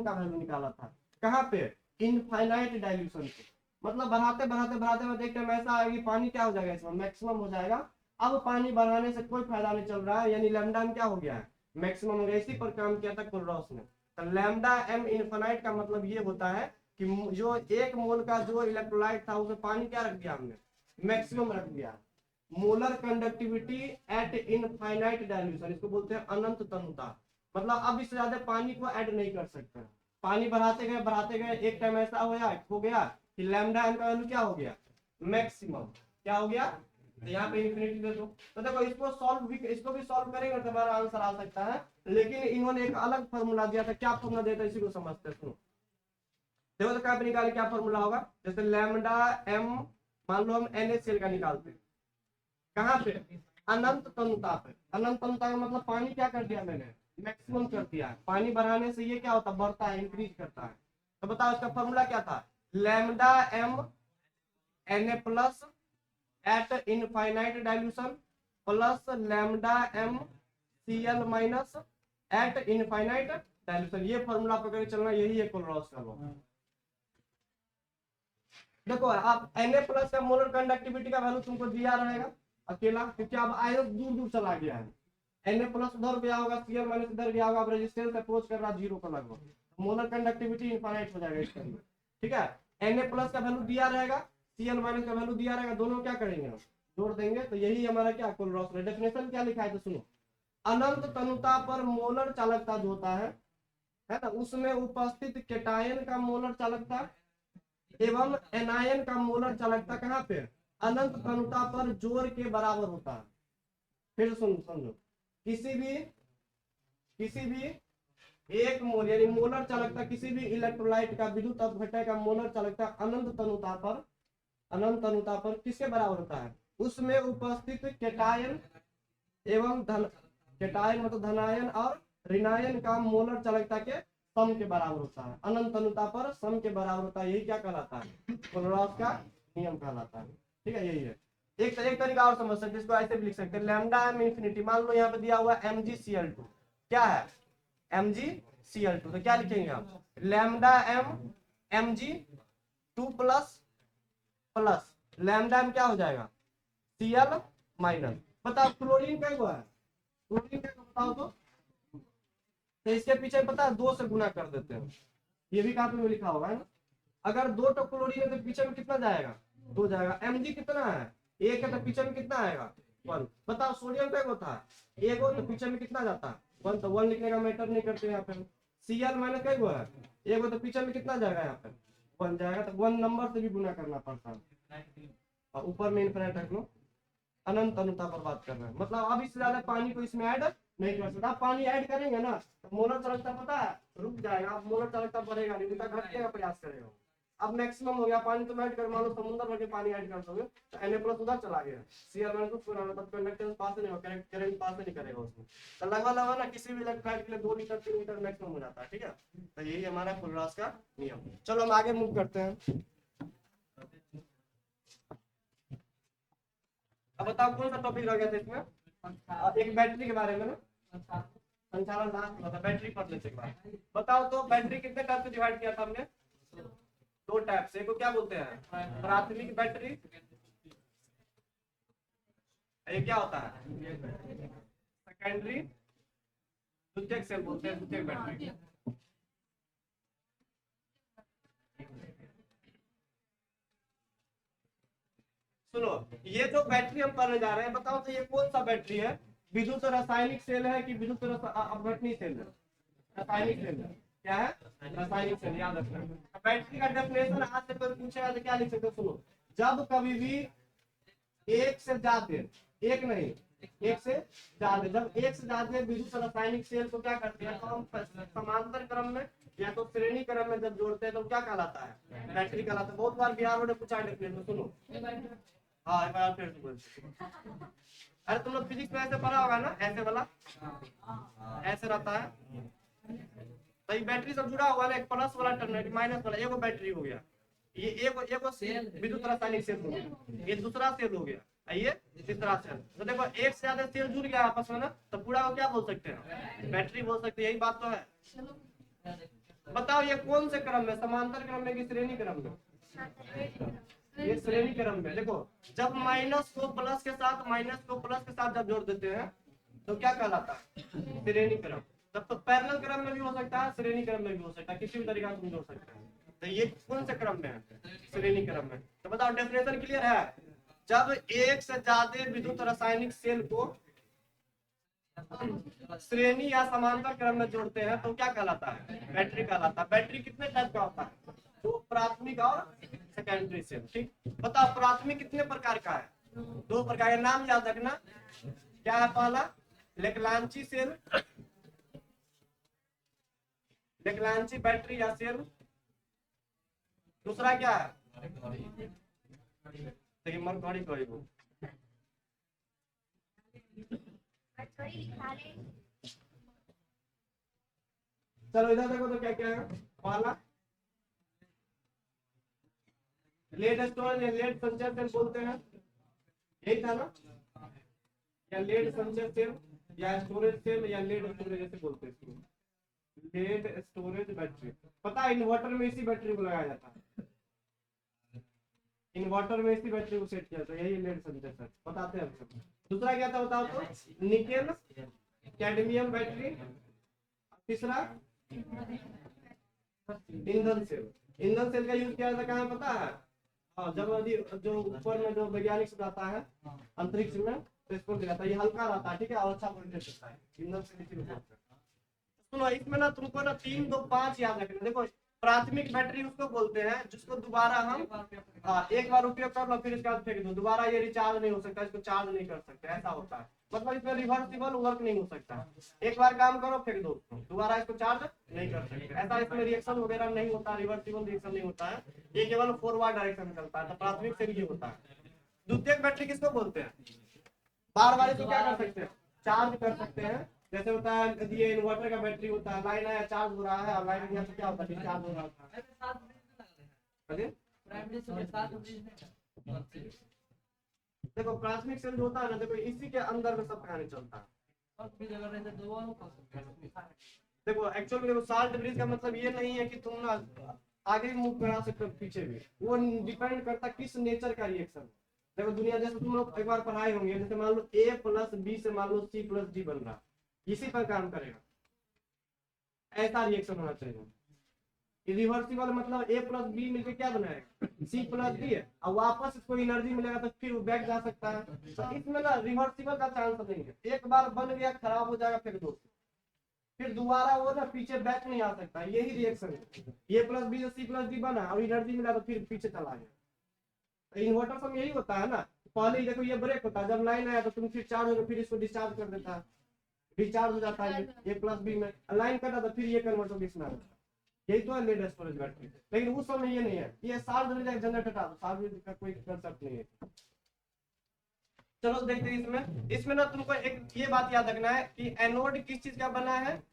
का वैल्यू निकाला था। कहाँ पे, इनफाइनाइट डाइल्यूशन पे। मतलब बढ़ाते बढ़ाते बढ़ाते में देखते हैं ऐसा आएगी, पानी क्या हो जाएगा, इसमें मैक्सिमम हो जाएगा। अब पानी बढ़ाने से कोई फायदा नहीं चल रहा है, यानी λm क्या हो गया है, मैक्सिमम हो गया। इसी पर काम किया था कोलोरास ने। तो λm इनफाइनाइट का मतलब ये होता है कि जो 1 मोल का जो इलेक्ट्रोलाइट था उसे पानी क्या रख दिया हमने, मैक्सिमम रख दिया। Molar conductivity eight infinite dilution, इसको बोलते हैं अनंत तनुता। मतलब अब इससे ज्यादा पानी को ऐड नहीं कर सकते। पानी बढ़ाते गए, एक टाइम ऐसा हो गया कि λm का वैल्यू क्या हो गया, मैक्सिमम। क्या हो गया, तो यहाँ पे इन्फिनिटी दे दो। तो देखो इसको भी सॉल्व करेंगे तो हमारा आंसर आ सकता है। लेकिन इन्होंने एक अलग फॉर्मूला दिया था, क्या फॉर्मूला दिया था इसी को समझते हैं। सुनो देखो तो क्या निकाले, क्या फॉर्मूला होगा, जैसे λm मान लो हम NaCl का निकालते हैं, कहाँ पे, अनंत तनुता पे। अनंत तनुता का मतलब पानी क्या कर दिया मैंने, मैक्सिमम कर दिया है। पानी बढ़ाने से ये क्या होता है, बढ़ता है, इंक्रीज करता है। तो बताओ इसका फॉर्मूला क्या था, λm Na+ eight infinite dilution plus λm Cl- eight infinite dilution. ये फॉर्मूला पकड़ के चलना, यही है कोलोरास का लॉ। देखो आप Na+ का मोलर कंडक्टिविटी का वैल्यू तुमको दिया रहेगा अकेला, क्योंकि अब आयन दूर दूर चला गया है। Na+ उधर गया होगा, Cl- इधर गया होगा, अब रेजिस्टेंस अप्रोच कर रहा है जीरो को लगभग, मोलर कंडक्टिविटी इनफाइनाइट हो जाएगा इसके अंदर। ठीक है, Na+ का वैल्यू दिया रहेगा, Cl- का वैल्यू दिया रहेगा, दोनों क्या करेंगे हम जोड़ देंगे, तो यही हमारा क्या कोलोरास। डेफिनेशन क्या लिखा है तो सुनो, अनंत तनुता पर मोलर चालकता जो होता है ना, उसमें उपस्थित केटायन का मोलर चालकता एवं एनायन का मोलर चालकता कहाँ पे, अनंत तनुता पर जोर के बराबर होता है। फिर समझो, किसी भी एक मोल यानी मोलर चालकता किसी भी इलेक्ट्रोलाइट का विद्युत अपघटन का मोलर चालकता अनंत तनुता पर किसके बराबर होता है, उसमें उपस्थित केटायन एवं केटायन मतलब धनायन और ऋणायन का मोलर चालकता के सम के बराबर होता है। अनंत तनुता पर सम के बराबर होता है, यही क्या कहलाता है, कोलोरास का नियम कहलाता है। ठीक है, यही है। एक तरीका और समझ सकते, इसको ऐसे भी लिख सकते हैं, λm इन्फिनिटी, मान लो यहाँ पे दिया हुआ MgCl2, क्या है MgCl2, तो क्या लिखेंगे हम, λm Mg2 प्लस λm क्या हो जाएगा, Cl-। बताओ क्लोरीन का है, क्लोरीन का बताओ तो इसके पीछे पता है 2 से गुना कर देते हैं, ये भी कॉपी में लिखा होगा है ना। अगर 2 तो क्लोरीन है तो पीछे में कितना जाएगा, 2 जाएगा। Mg कितना है, 1 है, तो पीछे में कितना आएगा, 1। बताओ सोडियम का होता है 1 हो तो पीछे में कितना जाता है, 1, तो 1 लिखने का मैटर नहीं करते यहाँ पे। Cl- है 1 हो तो पीछे में कितना जाएगा, यहाँ पे 1 जाएगा, तो 1 नंबर से भी गुना करना पड़ता है, और ऊपर में इनफिनिट रख लो। अनंत अनुता पर बात कर रहे हैं, मतलब अब इससे ज्यादा पानी को इसमें ऐड नहीं कर सकता। पानी ऐड करेंगे ना तो मोलर चालकता पता है रुक जाएगा, अब मोलर चालकता बढ़ेगा नहीं, घटने का प्रयास करेगा। अब मैक्सिमम हो गया पानी, तो ऐड कर, मान लो समुद्र भर के पानी ऐड कर दोगे तो Na+ उधर चला गया, Cl- मतलब कंडक्टेंस पास नहीं होगा, करंट पास नहीं करेगा उसमें। तो लगभग ना किसी भी इलेक्ट्रोलाइट के लिए 2 लीटर 3 लीटर मैक्सिमम हो जाता है। ठीक है, तो यही हमारा कोलोरास का नियम। चलो हम आगे मूव करते हैं। अब बताओ कौन सा टॉपिक रह गया था इसमें, एक बैटरी के बारे में ना, संचालन लास्ट हुआ था, बैटरी पढ़ लेते एक बार। बताओ तो बैटरी कितने टाइप से डिवाइड किया था हमने, 2 टाइप से, को क्या बोलते हैं प्राथमिक बैटरी, ये क्या होता है सेकेंडरी, द्वितीयक सेल बोलते हैं, द्वितीयक बैटरी। सुनो, ये जो बैटरी हम पढ़ने जा रहे हैं, बताओ तो ये कौन सा बैटरी है, विद्युत रासायनिक सेल है कि विद्युत अपघटनी सेल है, रासायनिक सेल है, क्या है रासायनिक सेल, याद रखना। बैटरी का डेफिनेशन आज से कोई पूछेगा तो क्या लिख सकते हो, सुनो, जब कभी भी एक से ज्यादा, एक नहीं एक से ज्यादा। जब एक से ज्यादा विद्युत रासायनिक सेल को क्या करते हैं, तो हम समांतर क्रम में या तो श्रेणी क्रम में जब जोड़ते हैं तो क्या कहलाता है, बैटरी कहलाता है। बहुत बार बिहार बोर्ड में पूछा है, सुनो। हाँ, एक बार फिर से बोल। अरे तुम लोग फिजिक्स में ऐसे पढ़ा होगा ना, ऐसे वाला ऐसे रहता है। तो ये बैटरी सब जुड़ा हुआ है, एक प्लस वाला टर्मिनल माइनस वाला, एगो बैटरी हो गया, ये एगो सेल विद्युत रासायनिक सेल हो गया, ये दूसरा सेल हो गया, ये तीसरा सेल। तो देखो एक से ज्यादा सेल जुड़ गया आपस में ना, तो पूरा को क्या बोल सकते हैं, बैटरी बोल सकते हैं। यही बात तो है। बताओ ये कौन से क्रम में, समांतर क्रम में कि श्रेणी क्रम में? ये श्रेणी क्रम में। देखो जब माइनस को प्लस के साथ, माइनस को प्लस के साथ जब जोड़ देते हैं तो क्या कहलाता है, श्रेणी क्रम। तब तो पैरेलल क्रम में भी हो सकता है, श्रेणी क्रम में भी हो सकता है, किसी भी तरीका से जोड़ सकते हैं। तो ये कौन से क्रम में है, श्रेणी क्रम में। तो बताओ डेफिनेशन क्लियर है। जब एक से ज्यादा विद्युत रासायनिक सेल को श्रेणी या समांतर क्रम में जोड़ते हैं तो क्या कहलाता है, बैटरी कहलाता है। बैटरी कितने टाइप का होता है, दो, प्राथमिक और सेकेंडरी सेल। ठीक, बताओ प्राथमिक कितने प्रकार का है, दो प्रकार के नाम याद रखना। क्या है पहला, लेक्लांची सेल, लेक्लांची बैटरी या सेल। दूसरा क्या है, देखिए मरकरी कोई को चलो इधर देखो तो क्या क्या है। पहला लेड स्टोरेज या लेड संचय सेल बोलते हैं, यही था ना, या लेड संचय सेल या स्टोरेज सेल या लेड स्टोरेज जैसे बोलते हैं। लेड स्टोरेज बैटरी, पता है इन्वर्टर में इसी बैटरी को लगाया जाता है, इन्वर्टर में इसी बैटरी को सेट किया जाता है, यही लेड संचय सेल बताते हैं हम। दूसरा क्या था बताओ तो, निकेल कैडमियम बैटरी। तीसरा ईंधन सेल। ईंधन सेल का यूज किया जाता है कहाँ पता है, हाँ, जब यदि जो ऊपर में जो वैज्ञानिक से जाता है अंतरिक्ष में तो इसको दिया जाता है, ये हल्का रहता है, ठीक है, और अच्छा वोल्टेज देता है। ईंधन सेल सुनो, इसमें ना तुमको ना 3, 2, 5 याद रखना। देखो प्राथमिक बैटरी उसको बोलते हैं जिसको दोबारा हम एक बार उपयोग कर लो फिर इसके बाद फेंक दो, दोबारा ये रिचार्ज नहीं हो सकता, इसको चार्ज नहीं कर सकते, ऐसा होता है। मतलब इसमें रिवर्सिबल वर्क नहीं हो सकता, एक बार काम करो फेंक दो, दोबारा इसको चार्ज नहीं कर सकते। ऐसा इसमें रिएक्शन वगैरह नहीं होता, रिवर्सिबल रिएक्शन नहीं होता है, ये केवल फॉरवर्ड डायरेक्शन में चलता है। तो प्राथमिक से ये होता है। द्वितीयक बैटरी किसको बोलते हैं, बार बार इसको क्या कर सकते हैं, चार्ज कर सकते हैं। जैसे होता है ये इन्वर्टर का बैटरी होता है, लाइन आया चार्ज हो रहा है, और लाइन गया तो क्या होता है, डिस्चार्ज हो रहा है। देखो प्राथमिक सेल होता है ना, देखो इसी के अंदर में सब कहानी चलता है। देखो एक्चुअल में देखो साल्ट ब्रिज का मतलब ये नहीं है कि तुम ना आगे मूव करा सकते हो पीछे भी, वो डिपेंड करता है किस नेचर का रिएक्शन। देखो दुनिया जैसे तुम लोग एक बार पढ़ाए होंगे, जैसे मान लो A + B से मान लो C + D बन रहा, इसी पर काम करेगा, ऐसा रिएक्शन होना चाहिए। रिवर्सिबल मतलब A + B मिलकर क्या बनाएगा, C + D है, और वापस इसको एनर्जी मिलेगा तो फिर वो बैक जा सकता है। तो इसमें ना रिवर्सिबल का चांस नहीं है, एक बार बन गया खराब हो जाएगा फिर दो, फिर दोबारा वो ना पीछे बैक नहीं आ सकता। यही रिएक्शन है, A + B से C + D बना और एनर्जी मिला तो फिर पीछे चला गया। इन्वर्टर सब यही होता है ना, पहले ही देखो ये ब्रेक होता है, जब लाइन आया तो तुम फिर चार्ज हो फिर इसको डिस्चार्ज कर देता है, डिस्चार्ज हो जाता है A + B में, लाइन कटा तो फिर ये कन्वर्टर इसमें आता है। यही तो है लेड स्टोरेज बैटरी। लेकिन उस समय ये नहीं है, ये साल जनरेट हटा दो, साल का कोई कंसेप्ट नहीं है। चलो देखते हैं इसमें। इसमें ना तुमको एक ये बात याद रखना है कि एनोड किस चीज का बना है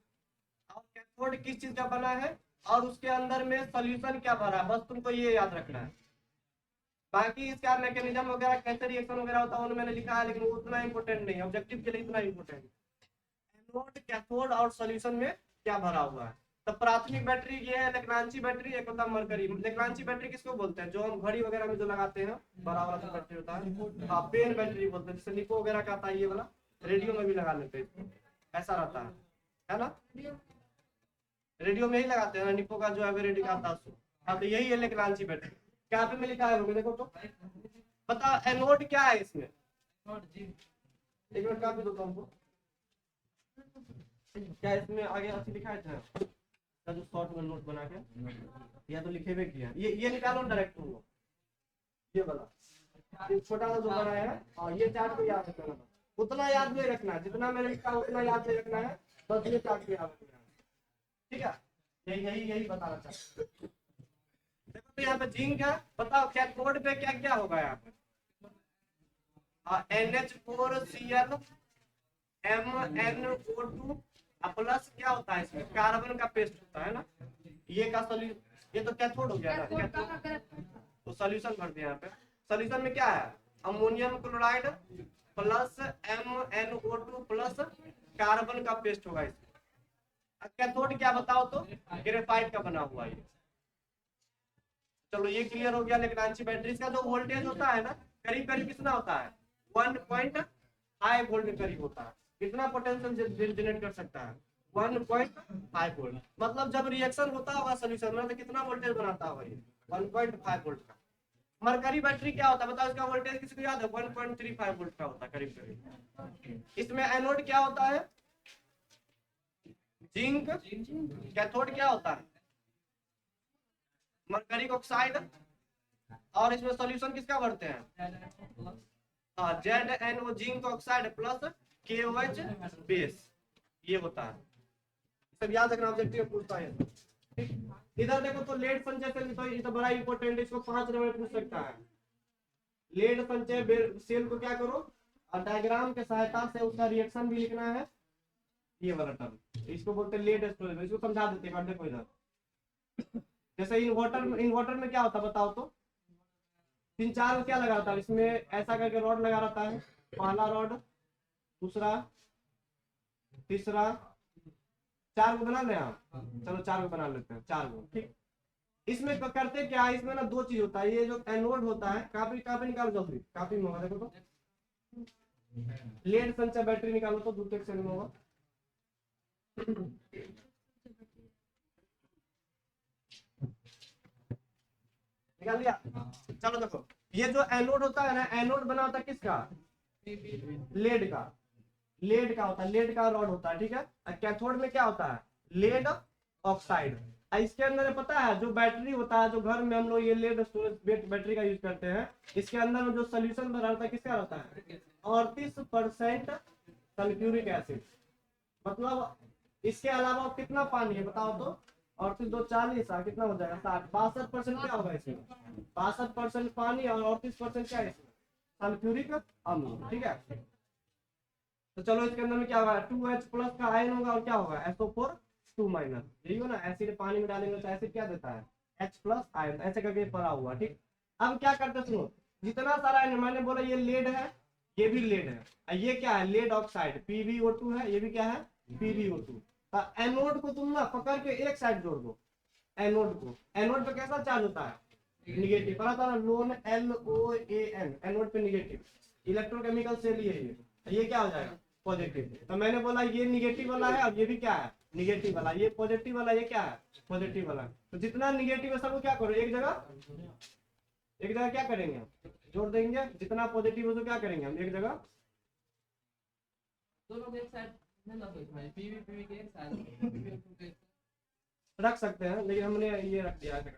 और कैथोड किस चीज का बना है, और उसके अंदर में सोल्यूशन क्या भरा है, बस तुमको ये याद रखना है। बाकी इसका मैकेनिज्म वगैरह कैसे रिएक्शन वगैरह होता है मैंने लिखा है, लेकिन वो उतना इंपॉर्टेंट नहीं है, ऑब्जेक्टिव के लिए इतना इंपॉर्टेंट। एनोड कैथोड और सोल्यूशन में क्या भरा हुआ है। तो प्राथमिक बैटरी ये है लेक्लांची बैटरी, एक होता है मरकरी। लेक्लांची बैटरी किसको बोलते हैं, जो हम घड़ी वगैरह में जो लगाते हैं बड़ा वाला जो बैटरी होता है, हाँ पेन बैटरी बोलते हैं, जैसे निको वगैरह का आता है ये वाला, रेडियो में भी लगा लेते हैं, ऐसा रहता है ना, रेडियो में ही लगाते हैं ना, निको का जो है रेडियो का आता है। हाँ तो यही है लेक्लांची बैटरी। क्या पे में लिखा है देखो तो, पता एनोड क्या है इसमें, एक मिनट काफी दो तुमको, क्या इसमें आगे अच्छी लिखा है का जो शॉर्ट में नोट बना के या तो लिखे हुए किया, ये निकालो डायरेक्ट तुम ये वाला, ये छोटा सा जो बनाया है, और ये चार्ट को याद रखना। उतना याद नहीं रखना, जितना मैंने लिखा उतना याद नहीं रखना है, बस ये काट के याद रखना है। ठीक है, यही बताना चाहता हूँ। देखो तो यहाँ पे जिंक है, बताओ कैथोड पे क्या क्या होगा यहाँ पे? NH4Cl MnO2 प्लस क्या होता है इसमें, कार्बन का पेस्ट होता है ना, ये का सोल्यूशन, ये तो कैथोड हो गया ना। तो सोल्यूशन भर दिया यहाँ पे। सोल्यूशन में क्या है, ammonium chloride plus MnO2 plus carbon का पेस्ट होगा इसमें। कैथोड क्या बताओ तो, ग्रेफाइट का बना हुआ ये। चलो ये क्लियर हो गया। लेकिन आंची बैटरीज का जो वोल्टेज होता है ना, करीब करीब कितना होता है, 1.5 वोल्ट के करीब होता है। कितना पोटेंशियल जनरेट कर सकता है, 1.5 वोल्ट। मतलब जब रिएक्शन होता होगा सोल्यूशन में तो कितना वोल्टेज बनाता होगा ये, 1.5 वोल्ट का। मरकरी बैटरी क्या होता है बताओ, इसका वोल्टेज किसी को याद है, 1.35 वोल्ट का होता है करीब करीब। इसमें एनोड क्या होता है, जिंक। कैथोड क्या होता है, मरकरी ऑक्साइड। और इसमें सॉल्यूशन किसका भरते हैं, ZnO zinc oxide plus KOH base, ये होता है। सब याद रखना, ऑब्जेक्टिव पूछता है। इधर देखो तो लेड संचय से, तो ये तो बड़ा इंपॉर्टेंट है, इसको 5 नंबर में पूछ सकता है। लेड संचय सेल को क्या करो, और डायग्राम के सहायता से उसका रिएक्शन भी लिखना है, ये वाला टर्म इसको बोलते हैं लेड स्टोरेज। इसको समझा देते हैं, देखो इधर जैसे इन्वर्टर में क्या होता है बताओ तो, 3-4 क्या लगा रहता है इसमें, ऐसा करके रॉड लगा रहता है, पहला रॉड, दूसरा, तीसरा, 4 को बना लें आप, चलो 4 को बना लेते हैं, 4 को। ठीक, इसमें करते क्या है, इसमें ना 2 चीज होता है, ये जो एनोड होता है, काफी निकालो जल्दी, काफी में होगा, देखो तो लेड संचय बैटरी निकालो तो द्वितीयक सेल में होगा। निकाल लिया, चलो देखो ये जो एनोड होता है ना, एनोड बना होता है किसका, लेड का, लेड का होता है, लेड का रॉड होता है। ठीक है, कैथोड में क्या होता है, लेड ऑक्साइड। इसके अंदर पता है जो बैटरी होता है, जो घर में हम लोग ये लेड स्टोरेज बैटरी का यूज करते हैं, इसके अंदर में जो सोल्यूशन बना रहता है किसका रहता है, 38% सल्फ्यूरिक एसिड। मतलब इसके अलावा कितना पानी है बताओ तो, 38 कितना हो जाएगा, 60, 62% क्या होगा इसमें, 62% पानी और 38% क्या है इसमें, सल्फ्यूरिक अम्ल। ठीक है, तो चलो इसके अंदर में क्या होगा, 2H प्लस का आयन होगा, और क्या होगा, SO4 2 माइनस, यही हो ना, एसिड पानी में डालेंगे तो एसिड क्या देता है, H प्लस आयन, ऐसे करके पड़ा हुआ। ठीक, अब क्या करते सुनो, जितना सारा मैंने बोला ये लेड है, ये भी लेड है, ये क्या है, लेड ऑक्साइड PbO2 है, ये भी क्या है, PbO2। एनोड को तुम ना पकड़ के एक साइड जोड़ दो, एनोड को, एनोड पे कैसा चार्ज होता है, निगेटिव, पता था ना, लोन LOAN, एनोड पे निगेटिव, इलेक्ट्रोकेमिकल सेल ये क्या हो जाएगा, पॉजिटिव। तो मैंने बोला ये निगेटिव वाला है, अब ये भी क्या है, निगेटिव वाला, ये पॉजिटिव वाला, ये क्या है, पॉजिटिव वाला। तो जितना निगेटिव है सबको क्या करो, एक जगह क्या करेंगे, जोड़ देंगे, जितना पॉजिटिव हो तो क्या करेंगे हम, एक जगह रख सकते हैं, लेकिन हमने ये रख दिया है,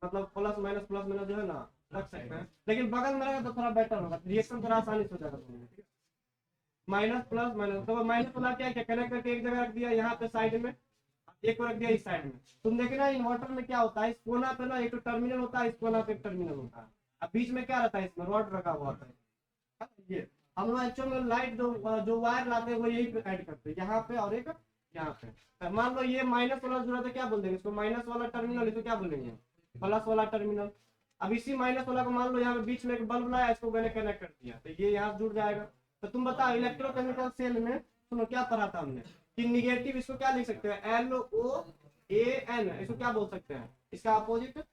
मतलब प्लस माइनस जो है ना रख सकते हैं, लेकिन बगल में रहेगा तो थोड़ा बेटर होगा, रिएक्शन थोड़ा आसानी से हो जाएगा। माइनस प्लस माइनस, तो माइनस वाला क्या कनेक्ट करके एक जगह रख दिया, यहाँ पे साइड में, एक को रख दिया इस साइड में। तुम देखना इन्वर्टर में क्या होता है, इस कोना पे ना एक तो टर्मिनल होता है, इस कोना पे एक टर्मिनल होता है, अब बीच में क्या रहता है, इसमें रॉड रखा हुआ होता है। ये हम लोग एक्चुअल में लाइट जो वायर लाते हैं वो यही पे ऐड करते हैं, यहाँ पे और एक यहाँ पे। मान लो ये माइनस वाला जो रहता है क्या बोल देंगे इसको, माइनस वाला टर्मिनल, इसको क्या बोलेंगे, प्लस वाला टर्मिनल। अब इसी माइनस वाला को मान लो यहाँ पे बीच में एक बल्ब लाया, इसको मैंने कनेक्ट कर दिया, तो ये यहाँ जुड़ जाएगा। तो तुम बताओ इलेक्ट्रोकेमिकल सेल में सुनो क्या पढ़ा था हमने, कि निगेटिव इसको क्या लिख सकते हैं, LOAN, इसको क्या बोल सकते हैं, इसका अपोजिट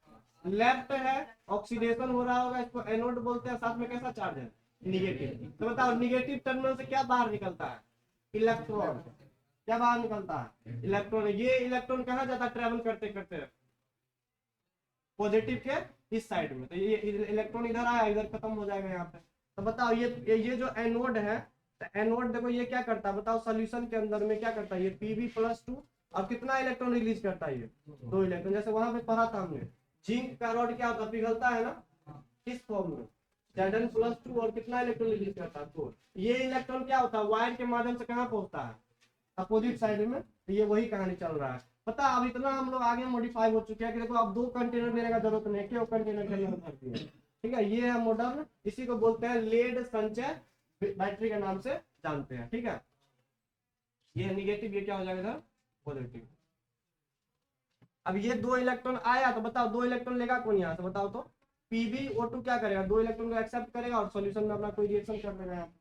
लेफ्ट है, ऑक्सीडेशन हो रहा होगा, इसको एनोड बोलते हैं, साथ में कैसा चार्ज है, निगेटिव। तो बताओ निगेटिव टर्मिनल से क्या बाहर निकलता है, इलेक्ट्रॉन, क्या बाहर निकलता है, इलेक्ट्रॉन। ये इलेक्ट्रॉन कहाँ जाता है, ट्रेवल करते करते पॉजिटिव के इस साइड में, तो ये इलेक्ट्रॉन इधर आया, इधर खत्म हो जाएगा यहाँ पे। तो बताओ ये जो एनोड है, तो एनोड देखो ये क्या करता है बताओ, सोल्यूशन के अंदर में क्या करता है, ये Pb+2, अब कितना इलेक्ट्रॉन रिलीज करता है, ये 2 इलेक्ट्रॉन। जैसे वहां पे पढ़ा था हमने, जिंक का रॉड क्या होता है, पिघलता है ना, किस फॉर्म में, Zn+2 और कितना इलेक्ट्रॉन रिलीज करता है 4। ये इलेक्ट्रॉन क्या होता है, वायर के माध्यम से कहाँ पहुंचता है, अपोजिट साइड में। तो ये वही कहानी चल रहा है। पता अब इतना हम लोग आगे मॉडिफाई हो चुके हैं कि देखो अब 2 कंटेनर लेने का जरूरत नहीं है, क्यों कंटेनर के अंदर भर दिए। ठीक है, ये है मॉडर्न, इसी को बोलते हैं लेड संचय बैटरी के नाम से जानते हैं। ठीक है, ये निगेटिव, ये क्या हो जाएगा पॉजिटिव। अब ये 2 इलेक्ट्रॉन आया तो बताओ 2 इलेक्ट्रॉन लेगा कौन यहाँ से, बताओ तो। PbO2 क्या करेगा, 2 इलेक्ट्रॉन को एक्सेप्ट करेगा और सॉल्यूशन में अपना कोई रिएक्शन कर देगा यहाँ।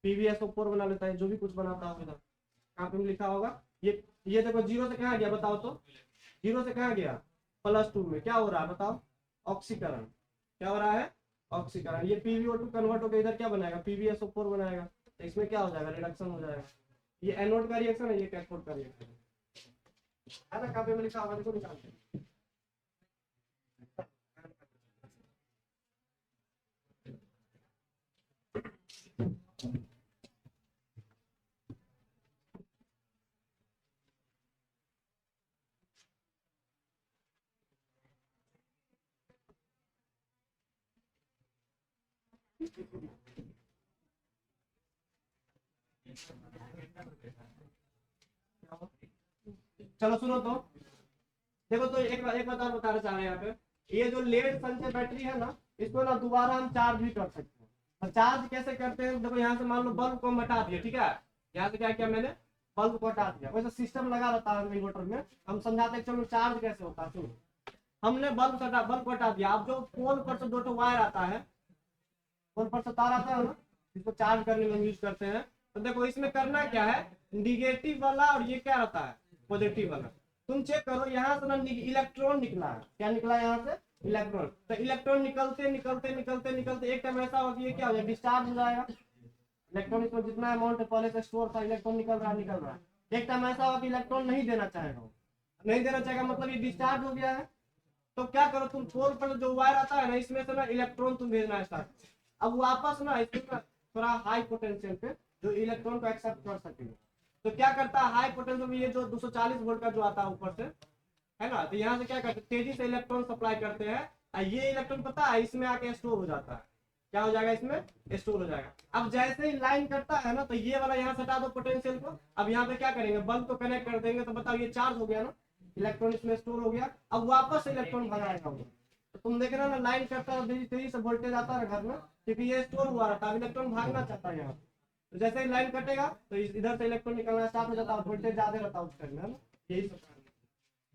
PbSO4 बना लेता है, जो भी कुछ बनाता होगा इधर कहाँ पे लिखा होगा। ये देखो 0 से कहाँ गया बताओ तो, 0 से कहाँ गया +2 में, क्या हो रहा है बताओ, ऑक्सीकरण। क्या हो रहा है, ऑक्सीकरण। ये PbO2 कन्वर्ट होकर इधर क्या बनाएगा, PbSO4 बनाएगा। तो इसमें क्या हो जाएगा, रिडक्शन हो जाएगा। ये एनोड का रिएक्शन है, ये कैथोड का रिएक्शन है ना, कहाँ पे लिखा होगा देखो, निकालते हैं। चलो सुनो तो, देखो तो एक बात और बताना चाह रहे हैं यहाँ पे। ये जो लेड संचय बैटरी है ना, इसको ना दोबारा हम चार्ज भी कर सकते हैं। और चार्ज कैसे करते हैं, देखो यहाँ से मान लो बल्ब को हम हटा दिए, ठीक है, यहाँ से क्या किया मैंने, बल्ब को हटा दिया। वैसे सिस्टम लगा रहता है इन्वर्टर में, हम समझाते हैं चलो चार्ज कैसे होता है। सुनो, हमने बल्ब को हटा दिया। अब जो पोल पर से 2 वायर आता है, पोल पर से तार आता है ना, इसको चार्ज करने में यूज करते हैं। तो देखो इसमें करना क्या है, निगेटिव वाला और ये क्या रहता है, पॉजिटिव वाला। तुम चेक करो यहाँ से ना इलेक्ट्रॉन निकला है, क्या निकला है यहाँ से, इलेक्ट्रॉन। तो इलेक्ट्रॉन निकलते निकलते निकलते निकलते एक टाइम ऐसा होगा, ये क्या हो जाएगा, डिस्चार्ज हो जाएगा। इलेक्ट्रॉन इसमें जितना अमाउंट पहले से स्टोर था, इलेक्ट्रॉन निकल रहा है। एक टाइम ऐसा होगा कि इलेक्ट्रॉन नहीं देना चाहेगा, नहीं देना चाहेगा मतलब ये डिस्चार्ज हो गया है। तो क्या करो तुम, पोल पर जो वायर आता है ना, इसमें से ना इलेक्ट्रॉन तुम भेजना स्टार्ट। अब वापस ना इसमें थोड़ा हाई पोटेंशियल पे जो इलेक्ट्रॉन को एक्सेप्ट कर सके। तो क्या करता है, हाई पोटेंशियल में ये जो 240 वोल्ट का जो आता है ऊपर से, है ना, तो यहाँ से क्या करते हैं, तेजी से इलेक्ट्रॉन सप्लाई करते हैं। ये इलेक्ट्रॉन पता है इसमें आके स्टोर हो जाता है। क्या हो जाएगा, इसमें स्टोर हो जाएगा। अब जैसे ही लाइन करता है ना, तो ये वाला यहाँ से हटा दो पोटेंशियल को। अब यहाँ पे क्या करेंगे, बल्ब को कनेक्ट कर देंगे। तो बताओ ये चार्ज हो गया ना, इलेक्ट्रॉन इसमें स्टोर हो गया। अब वापस इलेक्ट्रॉन भगाएगा वो। तो तुम देख रहे हो ना, लाइन करता है तेजी से वोल्टेज आता है घर में, क्योंकि ये स्टोर हुआ रहता है, इलेक्ट्रॉन भागना चाहता है यहाँ। तो जैसे ही लाइन कटेगा तो इधर से इलेक्ट्रॉन निकलना स्टार्ट हो जाता है, वोल्टेज ज्यादा रहता है उस टाइम में, है ना, यही सब।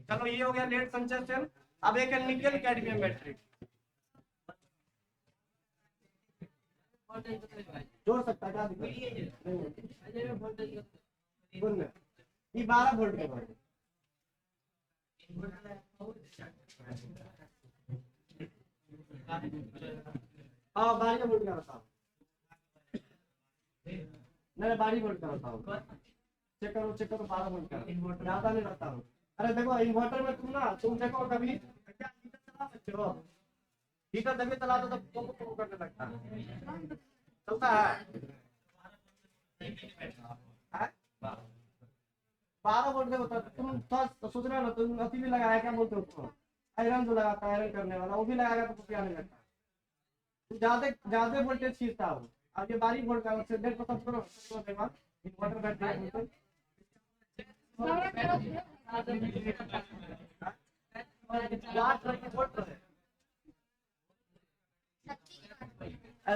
चलो ये हो गया लेड संचय सेल। अब एक है निकल कैडमियम बैटरी, जोड़ सकता है क्या दिक्कत नहीं, ये 12 वोल्ट के बाद, हाँ 12 वोल्ट का रहता हूँ, नहीं 12 वोल्ट का रहता हूँ। चेक करो 12 वोल्ट का, ज्यादा नहीं रखता हूँ। अरे देखो इन्वर्टर में तुम देखो कभी क्या हीटर चला सकते हो, हीटर जब भी चला दो तो पोको करने लगता है, चलता है। 12 वोल्ट देखो, तुम थोड़ा सोच रहे हो ना, तुम अति भी लगाया, क्या बोलते हो उसको, आयरन जो लगाता है, आयरन करने वाला, वो भी लगाएगा तो कुछ आने लगता है, ज्यादा ज्यादा वोल्टेज खींचता हो। अब ये 12 वोल्ट का 1.5% करो इन्वर्टर बैटरी।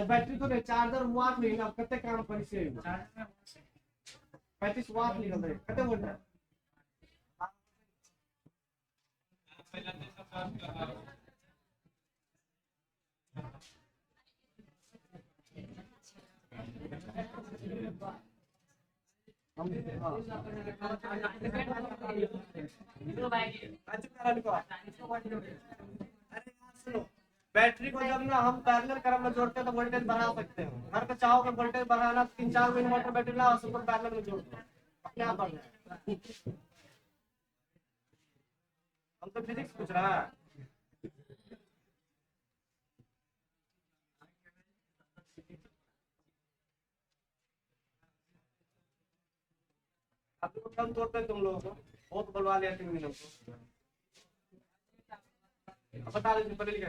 बैटरी तो चार्जर वाट नहीं ना, कितने काम करी से 35 वाट निकल रहे, कितने वोल्ट है। बैटरी को जब ना हम पैरेलल करंट में जोड़ते हैं तो वोल्टेज बढ़ा सकते हैं। अगर तो चाहो कि वोल्टेज बढ़ाना 3-4 इन्वर्टर बैटरी लाओ, उसको पैरेलल में जोड़ दो, क्या बढ़ जाएगा। हम तो फिजिक्स पूछ रहा है। अब तो कम तोड़ते हैं तुम लोगों को, बहुत बुलवा लिया 3 दिन को, बता दीजिए पहले क्या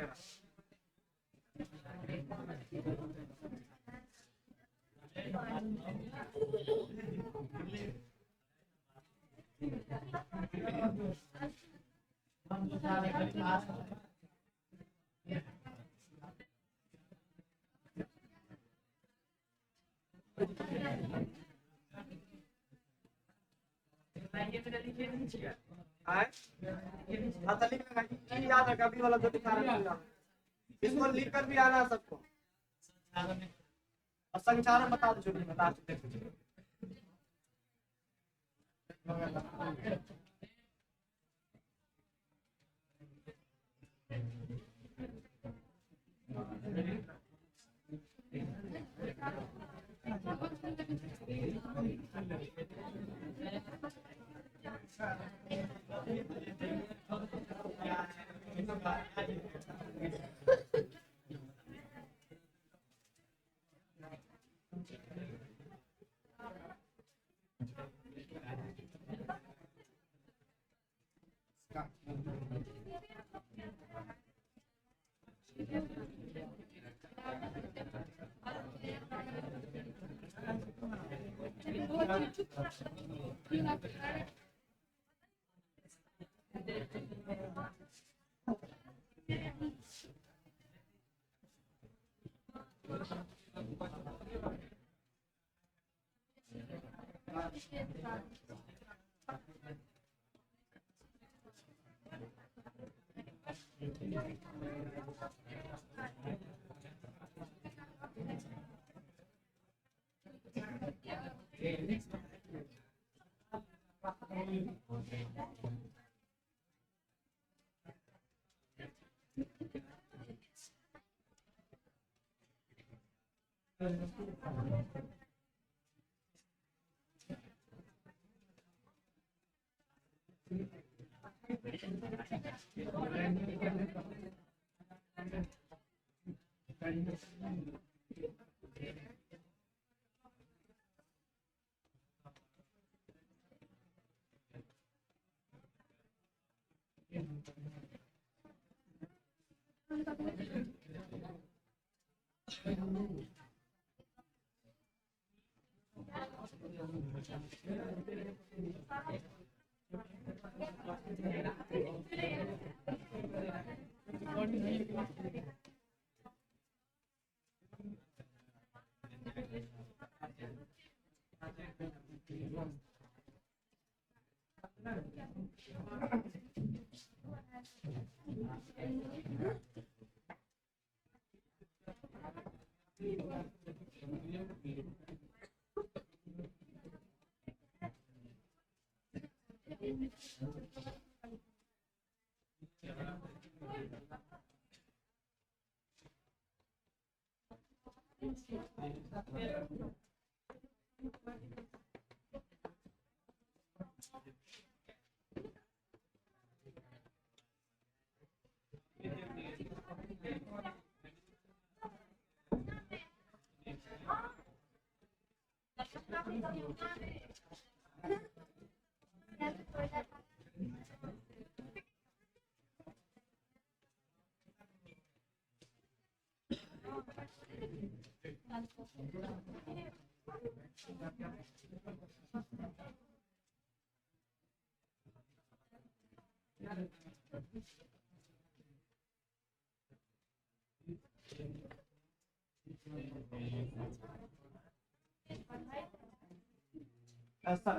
याद रखा अभी वाला जो दिखा रहा है, इसको लिख कर भी आना सबको, और संचालन बता दो, बता दो।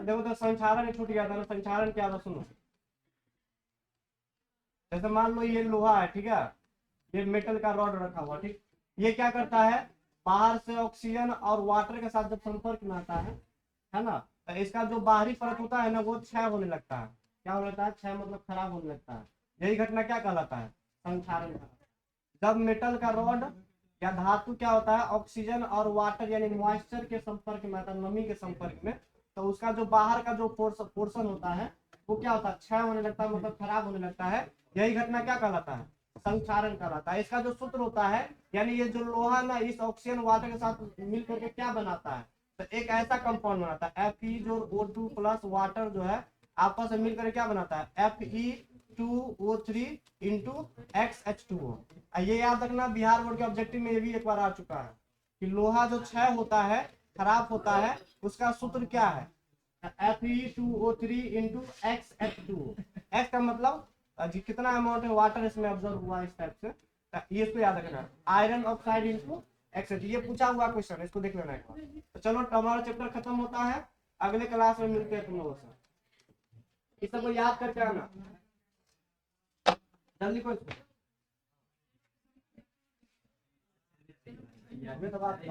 देखो तो संचालन छूट गया था ना, संचालन क्या था सुनो। जैसे मान लो ये लोहा है, ठीक है, ये मेटल का रॉड रखा हुआ, ठीक, ये क्या करता है, बाहर से ऑक्सीजन और वाटर के साथ जब संपर्क में आता है ना, तो इसका जो बाहरी परत होता है ना वो क्षय होने लगता है। क्या हो जाता है? क्षय मतलब खराब होने लगता है। यही घटना क्या कहलाता है? संक्षारण कहलाता है। जब मेटल का रॉड या धातु क्या होता है, ऑक्सीजन और वाटर यानी मॉइस्चर के संपर्क में आता है, नमी के संपर्क में, तो उसका जो बाहर का जो पोर्शन होता है वो क्या होता है? क्षय होने लगता है, मतलब खराब होने लगता है। यही घटना क्या कहलाता है? संक्षारण कहलाता है। इसका जो सूत्र होता है, यानी ये जो लोहा ना इस ऑक्सीजन वाटर के साथ मिलकर के क्या बनाता है, तो एक ऐसा कंपाउंड बनाता है Fe, जो O2 प्लस वाटर जो है आपस में मिलकर क्या बनाता है, Fe H2O3 इंटू XH2O। ये याद रखना, बिहार बोर्ड के ऑब्जेक्टिव में ये भी एक बार आ चुका है कि लोहा जो क्षय होता है, खराब होता है, उसका सूत्र क्या है, Fe2O3 इंटू XH2O। X का मतलब कितना अमाउंट है वाटर इसमें ऑब्जर्व हुआ इस टाइप से, ये इसको याद रखना। आयरन ऑक्साइड इंटू XH, ये पूछा हुआ क्वेश्चन, इसको देख लेना एक बार। तो चलो हमारा चैप्टर खत्म होता है, अगले क्लास में मिलते हैं तुम लोगों से। इस सबको याद करके आना जल्दी। कोई तो बात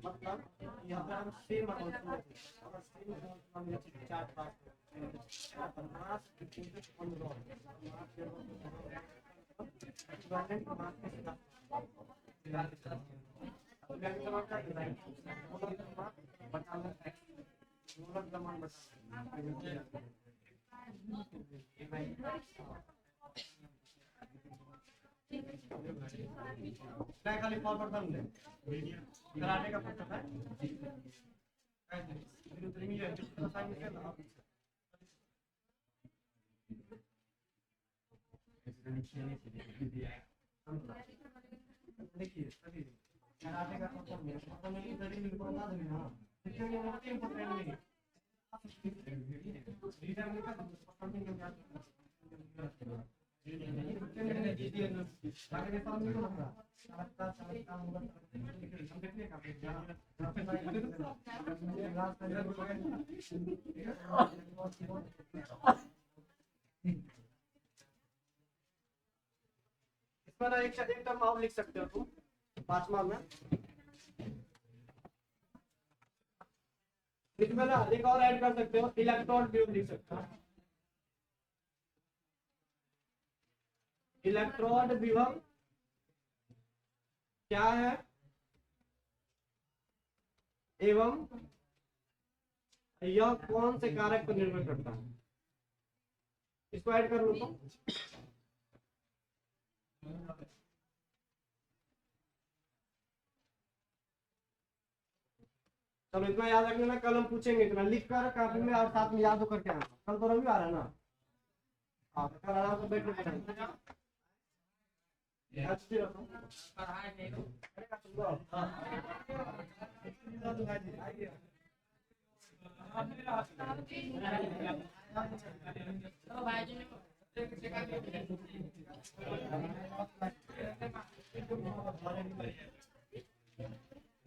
मतलब यहाँ पर हम सेम खाली फॉरवर्ड कर ले कराटे का पता है देखिए सभी कराटे का पता नहीं शरीर को बता देना हां इसके लिए बहुत इंपॉर्टेंट नहीं है रीडर में का समथिंग के साथ आगे सामने को लगा सारा काम होगा हम देखने का इसमें एक टर्म और लिख सकते हो तुम पांचवा में इसमें ना एक और ऐड कर सकते हो इलेक्ट्रॉन ट्यूब लिख सकते हो इलेक्ट्रॉन विभव क्या है एवं यह कौन से कारक पर निर्भर करता है इसको ऐड कर लो तो चलो इतना याद रखने ना कल हम पूछेंगे इतना लिख कर कापी में और साथ में याद करके आना कल तो रविवार है ना हाँ कल आराम से बैठ के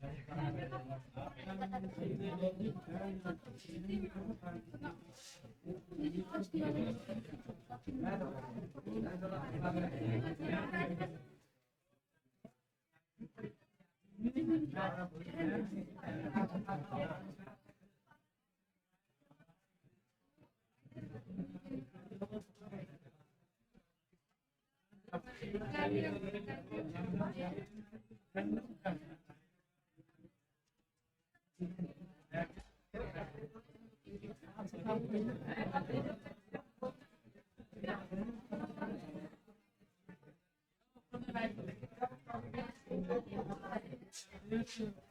Yes, sir.